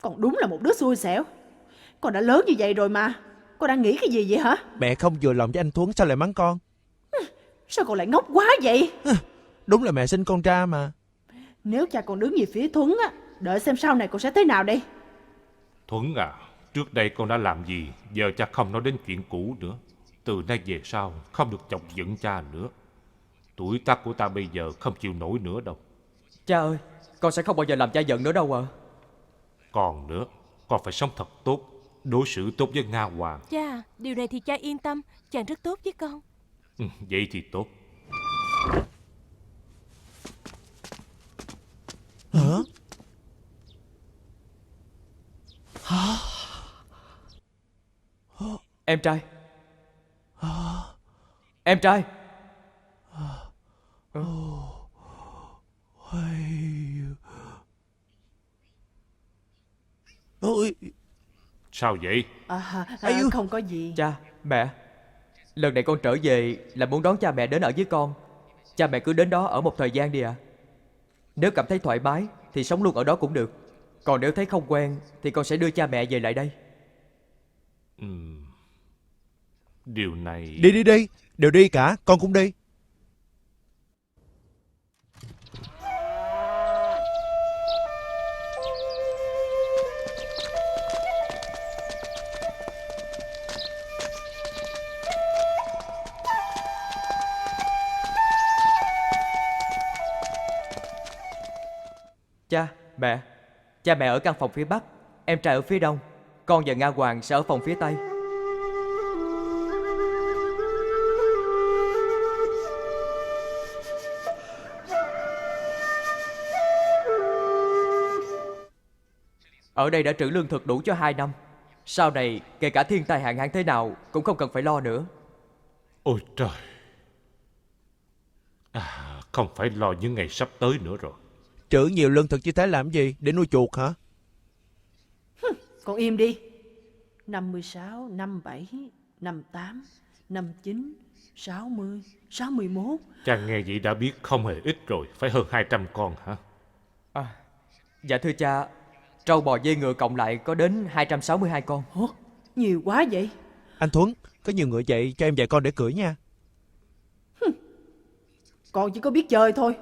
Con đúng là một đứa xui xẻo. Con đã lớn như vậy rồi mà. Con đang nghĩ cái gì vậy hả? Mẹ không vừa lòng với anh Thuấn sao lại mắng con? Sao con lại ngốc quá vậy? Đúng là mẹ sinh con ra mà. Nếu cha con đứng về phía Thuấn á, đợi xem sau này con sẽ thế nào đây. Thuấn à, trước đây con đã làm gì? Giờ cha không nói đến chuyện cũ nữa. Từ nay về sau không được chọc giận cha nữa. Tuổi tác của ta bây giờ không chịu nổi nữa đâu. Cha ơi, con sẽ không bao giờ làm cha giận nữa đâu ạ. Còn nữa, con phải sống thật tốt, đối xử tốt với Nga Hoàng. Cha, điều này thì cha yên tâm, chàng rất tốt với con. Vậy thì tốt. Hả? Em trai. Em trai. Ôi, Sao vậy? Không có gì. Cha, mẹ, lần này con trở về là muốn đón cha mẹ đến ở với con. Cha mẹ cứ đến đó ở một thời gian đi ạ. Nếu cảm thấy thoải mái thì sống luôn ở đó cũng được. Còn nếu thấy không quen thì con sẽ đưa cha mẹ về lại đây. Điều này... đi, đều đi cả, con cũng đi. Cha mẹ ở căn phòng phía Bắc, em trai ở phía Đông. Con và Nga Hoàng sẽ ở phòng phía Tây. Ở đây đã trữ lương thực đủ cho 2 năm. Sau này kể cả thiên tai hạn hán thế nào cũng không cần phải lo nữa. Ôi trời. Không phải lo những ngày sắp tới nữa rồi. Trữ nhiều lương thực như thế làm gì? Để nuôi chuột hả? Con im đi. 56, 57, 58, 59, 60, 61. Cha nghe vậy đã biết không hề ít rồi. Phải hơn 200 con hả? Dạ thưa cha, trâu bò dê ngựa cộng lại có đến 262 con. Nhiều quá vậy. Anh Thuấn, có nhiều ngựa vậy cho em dạy con để cưỡi nha. Con chỉ có biết chơi thôi.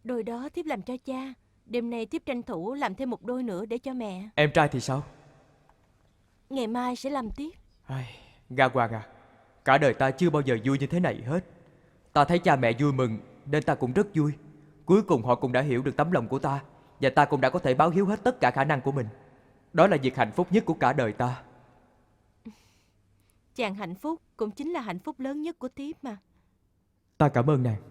Đôi đó thiếp làm cho cha. Đêm nay thiếp tranh thủ làm thêm một đôi nữa để cho mẹ. Em trai thì sao? Ngày mai sẽ làm tiếp. Nga Hoàng à, cả đời ta chưa bao giờ vui như thế này hết. Ta thấy cha mẹ vui mừng nên ta cũng rất vui. Cuối cùng họ cũng đã hiểu được tấm lòng của ta, và ta cũng đã có thể báo hiếu hết tất cả khả năng của mình. Đó là việc hạnh phúc nhất của cả đời ta. Chàng hạnh phúc cũng chính là hạnh phúc lớn nhất của thiếp mà. Ta cảm ơn nàng.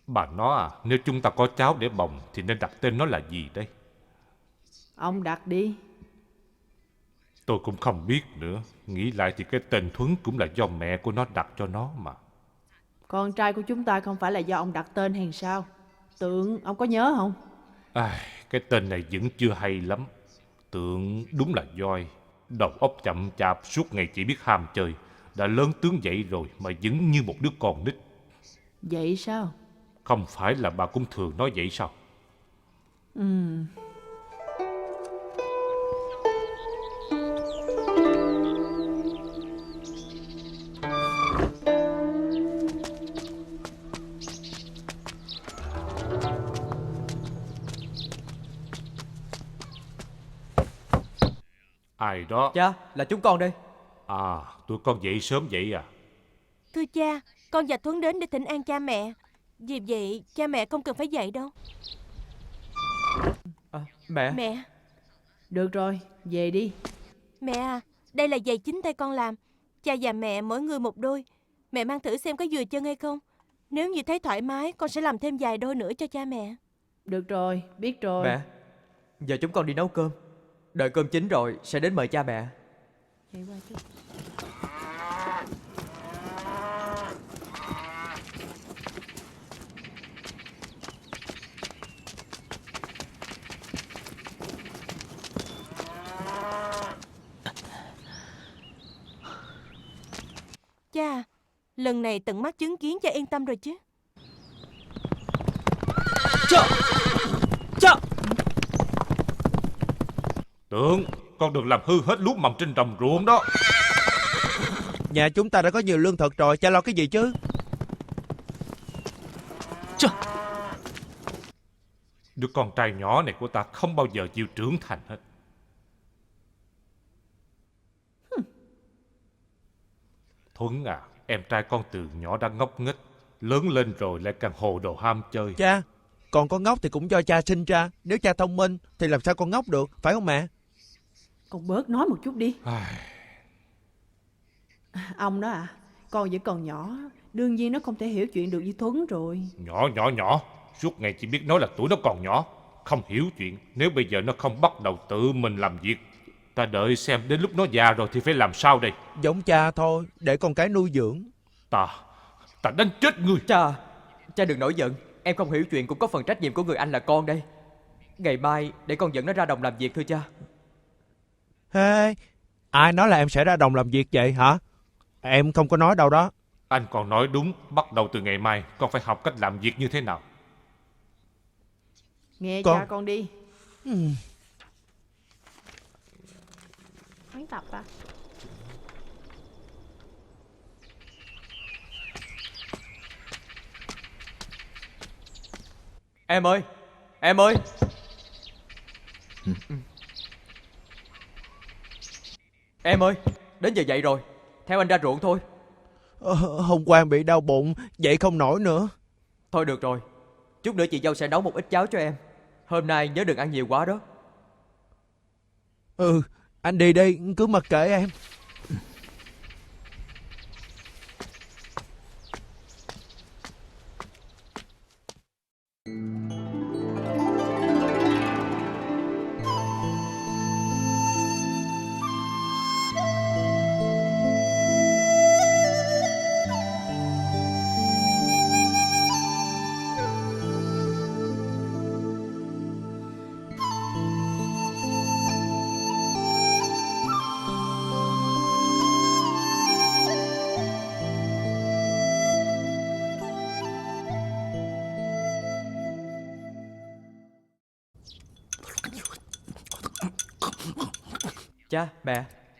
Bà nó à, nếu chúng ta có cháu để bồng thì nên đặt tên nó là gì đây? Ông đặt đi. Tôi cũng không biết nữa. Nghĩ lại thì cái tên Thuấn cũng là do mẹ của nó đặt cho nó mà. Con trai của chúng ta không phải là do ông đặt tên hay sao? Tượng, ông có nhớ không? Cái tên này vẫn chưa hay lắm. Tượng đúng là voi. Đầu óc chậm chạp, suốt ngày chỉ biết ham chơi. Đã lớn tướng vậy rồi mà vẫn như một đứa con nít. Vậy sao? Không phải là bà cũng thường nói vậy sao? Ai đó? Cha, là chúng con đây. À, tụi con dậy sớm vậy à? Thưa cha, con và Thuấn đến để thỉnh an cha mẹ. Vì vậy cha mẹ không cần phải dậy đâu. Mẹ. Mẹ. Được rồi, về đi. Mẹ à, đây là giày chính tay con làm. Cha và mẹ mỗi người một đôi. Mẹ mang thử xem có vừa chân hay không. Nếu như thấy thoải mái, con sẽ làm thêm vài đôi nữa cho cha mẹ. Được rồi, biết rồi. Mẹ, giờ chúng con đi nấu cơm. Đợi cơm chín rồi sẽ đến mời cha mẹ. Chạy qua chút. Cha, lần này tận mắt chứng kiến cha yên tâm rồi chứ. Tượng, con đừng làm hư hết lúa mầm trên đồng ruộng đó. Nhà chúng ta đã có nhiều lương thực rồi, cha lo cái gì chứ? Đứa con trai nhỏ này của ta không bao giờ chịu trưởng thành hết. Thuấn à, em trai con từ nhỏ đã ngốc nghếch, lớn lên rồi lại càng hồ đồ ham chơi. Cha, còn con ngốc thì cũng do cha sinh ra. Nếu cha thông minh thì làm sao con ngốc được, phải không mẹ? Con bớt nói một chút đi. Ông đó à, con vẫn còn nhỏ, đương nhiên nó không thể hiểu chuyện được như Thuấn rồi. Nhỏ, suốt ngày chỉ biết nói là tuổi nó còn nhỏ, không hiểu chuyện. Nếu bây giờ nó không bắt đầu tự mình làm việc, ta đợi xem đến lúc nó già rồi thì phải làm sao đây? Giống cha thôi, để con cái nuôi dưỡng. Ta đánh chết ngươi. Cha đừng nổi giận. Em không hiểu chuyện cũng có phần trách nhiệm của người anh là con đây. Ngày mai để con dẫn nó ra đồng làm việc thưa cha. Hey, ai nói là em sẽ ra đồng làm việc vậy hả? Em không có nói đâu đó. Anh còn nói đúng, bắt đầu từ ngày mai con phải học cách làm việc như thế nào. Nghe Con... cha con đi. Mấy tập à? Em ơi, em ơi. Em ơi, đến giờ dậy rồi. Theo anh ra ruộng thôi. Hôm qua em bị đau bụng, dậy không nổi nữa. Thôi được rồi, chút nữa chị dâu sẽ nấu một ít cháo cho em. Hôm nay nhớ đừng ăn nhiều quá đó. Anh đi đi, cứ mặc kệ em.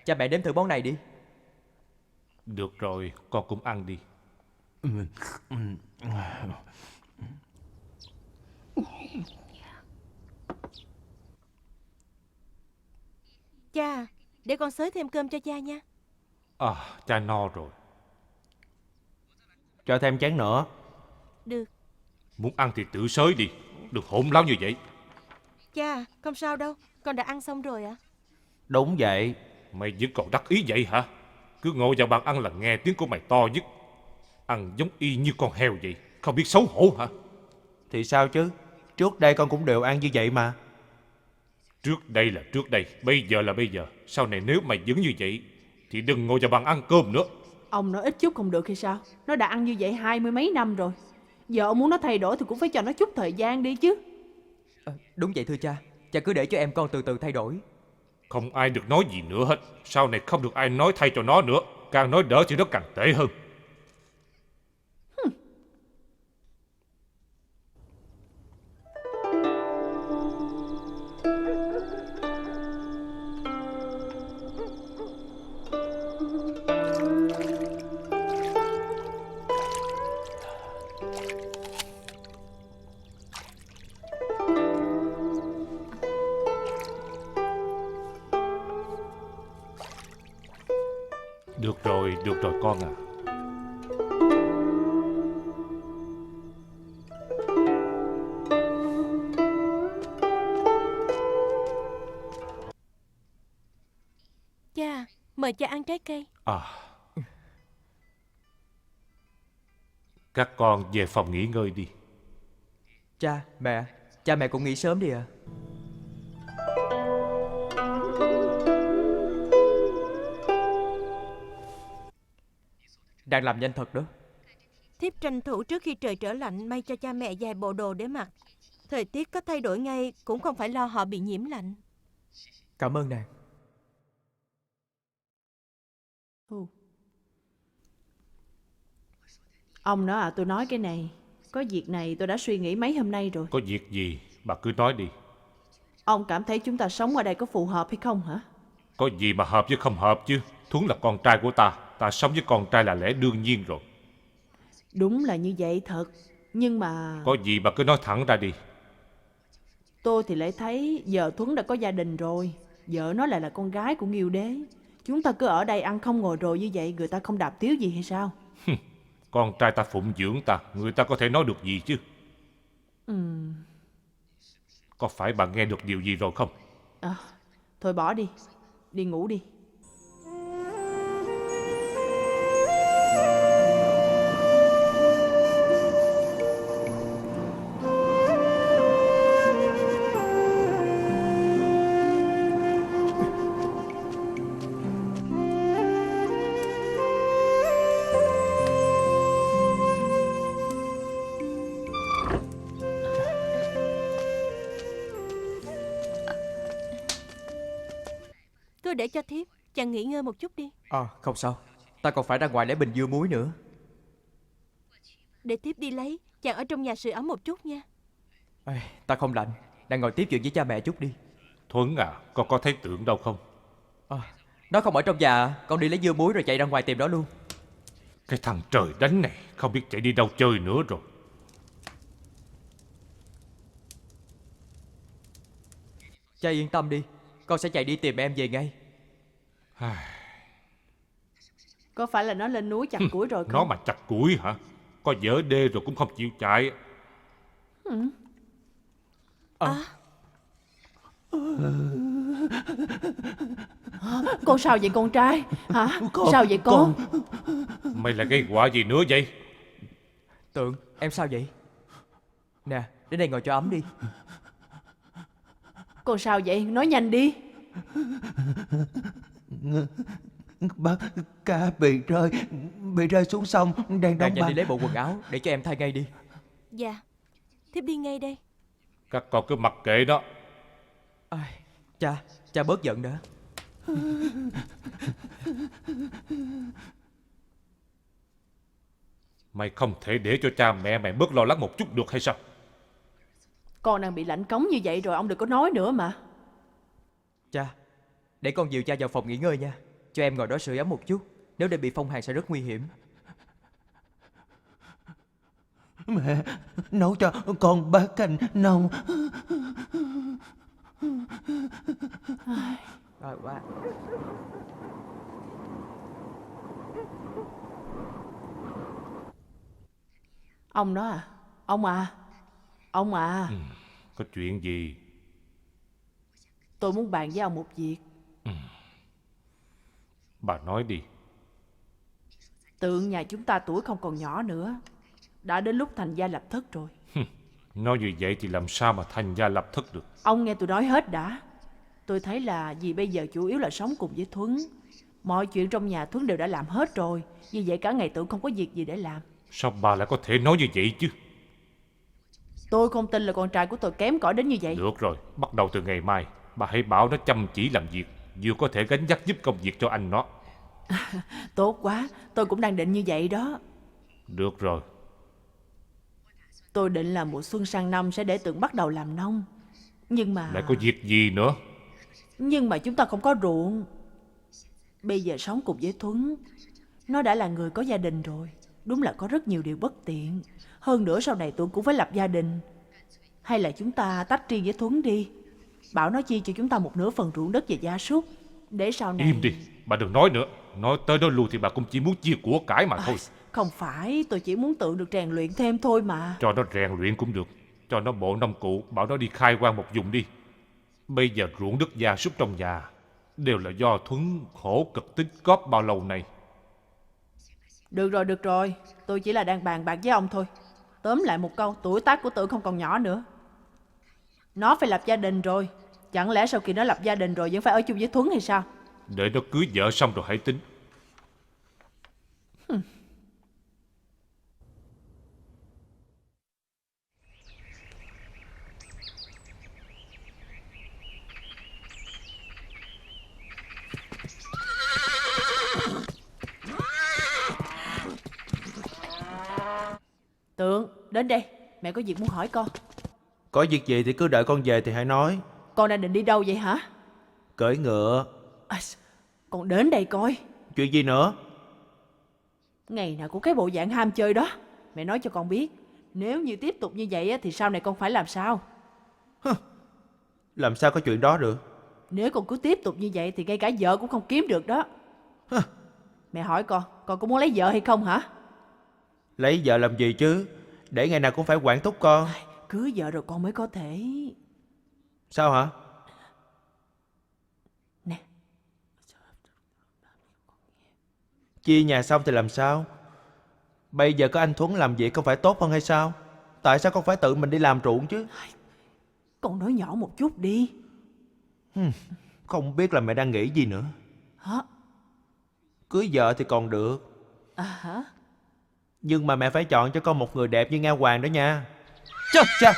cha mẹ nếm thử món này đi. Được rồi, con cũng ăn đi. Cha, để con xới thêm cơm cho cha nha. Cha no rồi. Cho thêm chén nữa. Được. Muốn ăn thì tự xới đi, đừng hỗn láo như vậy. Cha, không sao đâu, con đã ăn xong rồi ạ. Đúng vậy. Mày vẫn còn đắc ý vậy hả? Cứ ngồi vào bàn ăn là nghe tiếng của mày to nhất. Ăn giống y như con heo vậy, không biết xấu hổ hả? Thì sao chứ? Trước đây con cũng đều ăn như vậy mà. Trước đây là trước đây, bây giờ là bây giờ. Sau này nếu mày vẫn như vậy thì đừng ngồi vào bàn ăn cơm nữa. Ông nói ít chút không được hay sao? Nó đã ăn như vậy 20 mấy năm rồi. Giờ ông muốn nó thay đổi thì cũng phải cho nó chút thời gian đi chứ. Đúng vậy thưa cha. Cha cứ để cho em con từ từ thay đổi. Không ai được nói gì nữa hết. Sau này không được ai nói thay cho nó nữa. Càng nói đỡ thì nó càng tệ hơn. Được rồi con à. Cha, mời cha ăn trái cây. Các con về phòng nghỉ ngơi đi. Cha mẹ cũng nghỉ sớm đi ạ. Đang làm nhanh thật đó. Thiếp tranh thủ trước khi trời trở lạnh may cho cha mẹ vài bộ đồ để mặc. Thời tiết có thay đổi ngay cũng không phải lo họ bị nhiễm lạnh. Cảm ơn nàng. Ông nói tôi nói cái này. Có việc này tôi đã suy nghĩ mấy hôm nay rồi. Có việc gì bà cứ nói đi. Ông cảm thấy chúng ta sống ở đây có phù hợp hay không hả? Có gì mà hợp chứ không hợp chứ. Thuấn là con trai của ta. Ta sống với con trai là lẽ đương nhiên rồi. Đúng là như vậy thật. Nhưng mà Có gì bà cứ nói thẳng ra đi. tôi thì lại thấy giờ Thuấn đã có gia đình rồi. Vợ nó lại là con gái của Nghiêu Đế. Chúng ta cứ ở đây ăn không ngồi rồi như vậy, người ta không đạp tiếu gì hay sao? Con trai ta phụng dưỡng ta, người ta có thể nói được gì chứ? Có phải bà nghe được điều gì rồi không? Thôi bỏ đi. Đi ngủ đi. Cứ để cho thiếp, chàng nghỉ ngơi một chút đi. Không sao. Ta còn phải ra ngoài lấy bình dưa muối nữa. Để thiếp đi lấy, chàng ở trong nhà sưởi ấm một chút nha. Ta không lạnh. Đang ngồi tiếp chuyện với cha mẹ chút đi. Thuấn à, con có thấy Tượng đâu không? Nó không ở trong nhà. Con đi lấy dưa muối rồi chạy ra ngoài tìm nó luôn. Cái thằng trời đánh này không biết chạy đi đâu chơi nữa rồi. Cha yên tâm đi. Con sẽ chạy đi tìm em về ngay. Có phải là nó lên núi chặt củi rồi không? Nó mà chặt củi hả? Có dở đê rồi cũng không chịu chạy. Con sao vậy con trai? Hả? Sao vậy con? Mày là gây họa gì nữa vậy? Tượng, em sao vậy? Nè, đến đây ngồi cho ấm đi. Con sao vậy? Nói nhanh đi. Bác ca bị rơi xuống sông, đang Nàng đóng nhanh băng. đi lấy bộ quần áo để cho em thay ngay đi. Dạ, thiếp đi ngay đây. Các con cứ mặc kệ nó. Cha bớt giận đã. Mày không thể để cho cha mẹ mày bớt lo lắng một chút được hay sao? Con đang bị lạnh cống như vậy rồi, ông đừng có nói nữa mà. Cha, Để con dìu cha vào phòng nghỉ ngơi nha. Cho em ngồi đó sưởi ấm một chút. Nếu để bị phong hàn sẽ rất nguy hiểm. Mẹ, nấu cho con bát canh nồng. Rồi quá. Ông đó à? Ông à? Ông à? Có chuyện gì? Tôi muốn bàn với ông một việc. Bà nói đi. Tượng nhà chúng ta tuổi không còn nhỏ nữa. Đã đến lúc thành gia lập thất rồi. Nói như vậy thì làm sao mà thành gia lập thất được? Ông nghe tôi nói hết đã. Tôi thấy là vì bây giờ chủ yếu là sống cùng với Thuấn. Mọi chuyện trong nhà Thuấn đều đã làm hết rồi. Vì vậy cả ngày Tượng không có việc gì để làm. Sao bà lại có thể nói như vậy chứ? Tôi không tin là con trai của tôi kém cỏi đến như vậy. Được rồi, bắt đầu từ ngày mai bà hãy bảo nó chăm chỉ làm việc, vừa có thể gánh vác giúp công việc cho anh nó. Tốt quá, tôi cũng đang định như vậy đó. Được rồi. Tôi định là mùa xuân sang năm sẽ để Tượng bắt đầu làm nông. Nhưng mà Lại có việc gì nữa? chúng ta không có ruộng. Bây giờ sống cùng với Thuấn, nó đã là người có gia đình rồi. Đúng là có rất nhiều điều bất tiện. Hơn nữa sau này Tượng cũng phải lập gia đình. Hay là chúng ta tách riêng với Thuấn đi. Bảo nó chia cho chúng ta một nửa phần ruộng đất và gia súc. Để sau này... Im đi, bà đừng nói nữa. Nói tới nói lui thì bà cũng chỉ muốn chia của cải mà thôi. Không phải, tôi chỉ muốn Tượng được rèn luyện thêm thôi mà. Cho nó rèn luyện cũng được. Cho nó bộ nông cụ, bảo nó đi khai hoang một vùng đi. Bây giờ ruộng đất gia súc trong nhà đều là do Thuấn khổ cực tích góp bao lâu nay. Được rồi, tôi chỉ là đang bàn bạc với ông thôi. Tóm lại một câu, tuổi tác của Tượng không còn nhỏ nữa. Nó phải lập gia đình rồi. Chẳng lẽ sau khi nó lập gia đình rồi vẫn phải ở chung với Thuấn hay sao? Để nó cưới vợ xong rồi hãy tính. Tượng, đến đây, mẹ có việc muốn hỏi con. Có việc gì thì cứ đợi con về thì hãy nói. Con đang định đi đâu vậy hả? Cưỡi ngựa. Con đến đây coi. Chuyện gì nữa? Ngày nào cũng cái bộ dạng ham chơi đó. Mẹ nói cho con biết, nếu như tiếp tục như vậy thì sau này con phải làm sao? Làm sao có chuyện đó được? Nếu con cứ tiếp tục như vậy thì ngay cả vợ cũng không kiếm được đó. Mẹ hỏi con có muốn lấy vợ hay không hả? Lấy vợ làm gì chứ? Để ngày nào cũng phải quản thúc con. Cưới vợ rồi con mới có thể... Sao hả? Nè. Chia nhà xong thì làm sao? Bây giờ có anh Thuấn làm việc không phải tốt hơn hay sao? Tại sao con phải tự mình đi làm ruộng chứ? Con nói nhỏ một chút đi. Không biết là mẹ đang nghĩ gì nữa. Hả? Cưới vợ thì còn được. À hả? Nhưng mà mẹ phải chọn cho con một người đẹp như Nga Hoàng đó nha. Chà.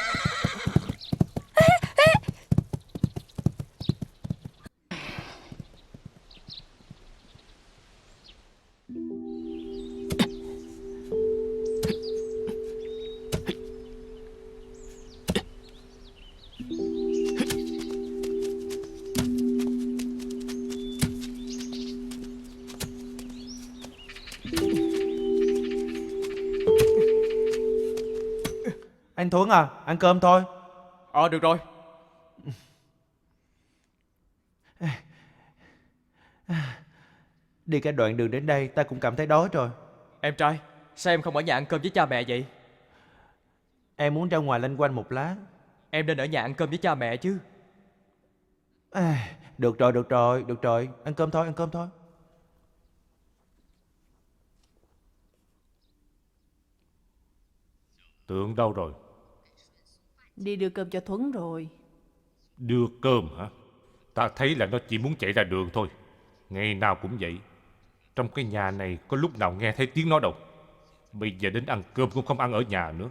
Anh Thuấn à, ăn cơm thôi. Được rồi. Đi cả đoạn đường đến đây ta cũng cảm thấy đói rồi. Em trai, sao em không ở nhà ăn cơm với cha mẹ vậy? Em muốn ra ngoài lanh quanh một lát. Em nên ở nhà ăn cơm với cha mẹ chứ. Được rồi. Ăn cơm thôi. Tượng đâu rồi? Đi đưa cơm cho Thuấn rồi. Đưa cơm hả? Ta thấy là nó chỉ muốn chạy ra đường thôi. Ngày nào cũng vậy. Trong cái nhà này có lúc nào nghe thấy tiếng nó đâu. Bây giờ đến ăn cơm cũng không ăn ở nhà nữa.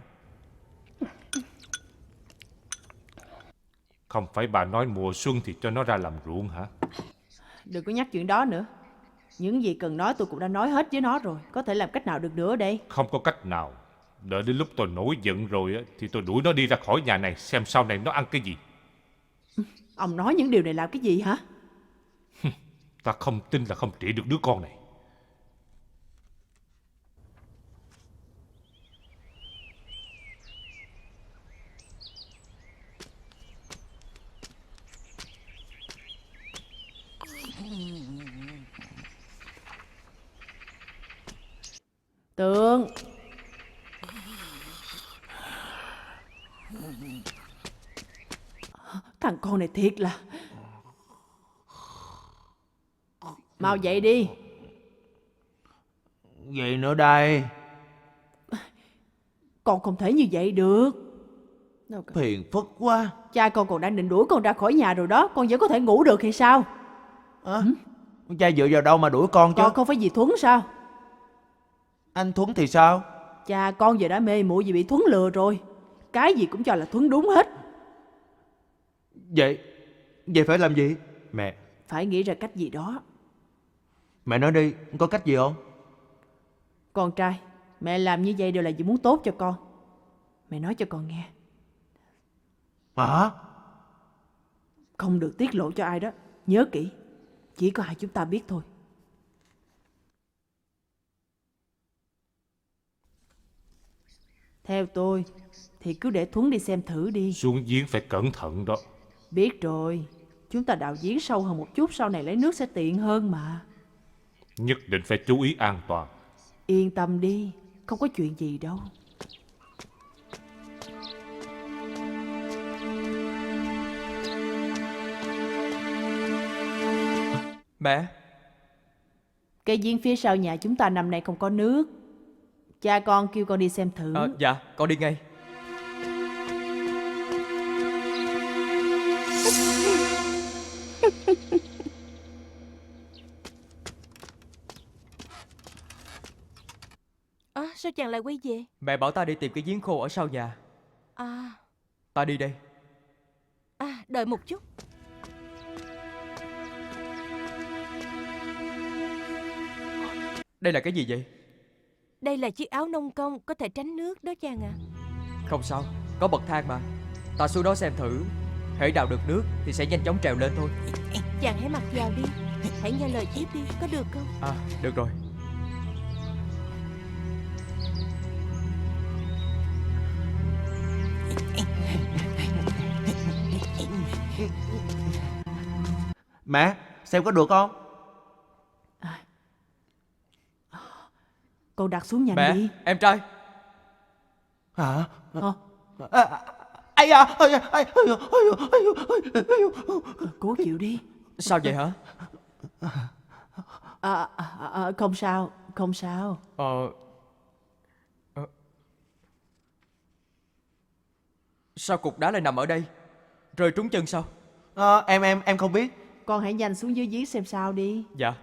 Không phải bà nói mùa xuân thì cho nó ra làm ruộng hả? Đừng có nhắc chuyện đó nữa. Những gì cần nói tôi cũng đã nói hết với nó rồi. Có thể làm cách nào được nữa đây? Không có cách nào. Đợi đến lúc tôi nổi giận rồi á, thì tôi đuổi nó đi ra khỏi nhà này, xem sau này nó ăn cái gì. Ông nói những điều này làm cái gì hả? Ta không tin là không trị được đứa con này. Tường, thằng con này thiệt là... Mau dậy đi. Vậy nữa đây. Con không thể như vậy được. Phiền phức quá. Cha con còn đang định đuổi con ra khỏi nhà rồi đó. Con vẫn có thể ngủ được hay sao? Cha dựa vào đâu mà đuổi con chứ? Con không phải vì Thuấn sao? Anh Thuấn thì sao? Cha con giờ đã mê muội vì bị Thuấn lừa rồi. Cái gì cũng cho là Thuấn đúng hết. Vậy phải làm gì? Mẹ Phải nghĩ ra cách gì đó. Mẹ nói đi, có cách gì không? Con trai, mẹ làm như vậy đều là vì muốn tốt cho con. Mẹ nói cho con nghe. Hả? Không được tiết lộ cho ai đó. Nhớ kỹ. Chỉ có hai chúng ta biết thôi. Theo tôi thì cứ để Thuấn đi xem thử đi. Xuống giếng phải cẩn thận đó. Biết rồi. Chúng ta đào giếng sâu hơn một chút, sau này lấy nước sẽ tiện hơn mà. Nhất định phải chú ý an toàn. Yên tâm đi, không có chuyện gì đâu. Mẹ, Cái giếng phía sau nhà chúng ta năm nay không có nước. Cha con kêu con đi xem thử. dạ, con đi ngay. Sao chàng lại quay về? Mẹ bảo ta đi tìm cái giếng khô ở sau nhà. À, Ta đi đây. đợi một chút. Đây là cái gì vậy? Đây là chiếc áo nông công có thể tránh nước đó chàng ạ. Không sao, có bậc thang mà. Ta xuống đó xem thử. Hễ đào được nước thì sẽ nhanh chóng trèo lên thôi. Chàng hãy mặc vào đi. Hãy nghe lời tiếp đi, có được không? Được rồi. Mẹ, xem có được không? Con đặt xuống nhanh Mẹ, đi. em trai. Hả? Ờ, Ây da, Cố chịu đi. Sao vậy hả? Không sao, không sao. Sao cục đá lại nằm ở đây? Rơi trúng chân sao? Em không biết. Con hãy nhanh xuống dưới giếng xem sao đi. Dạ.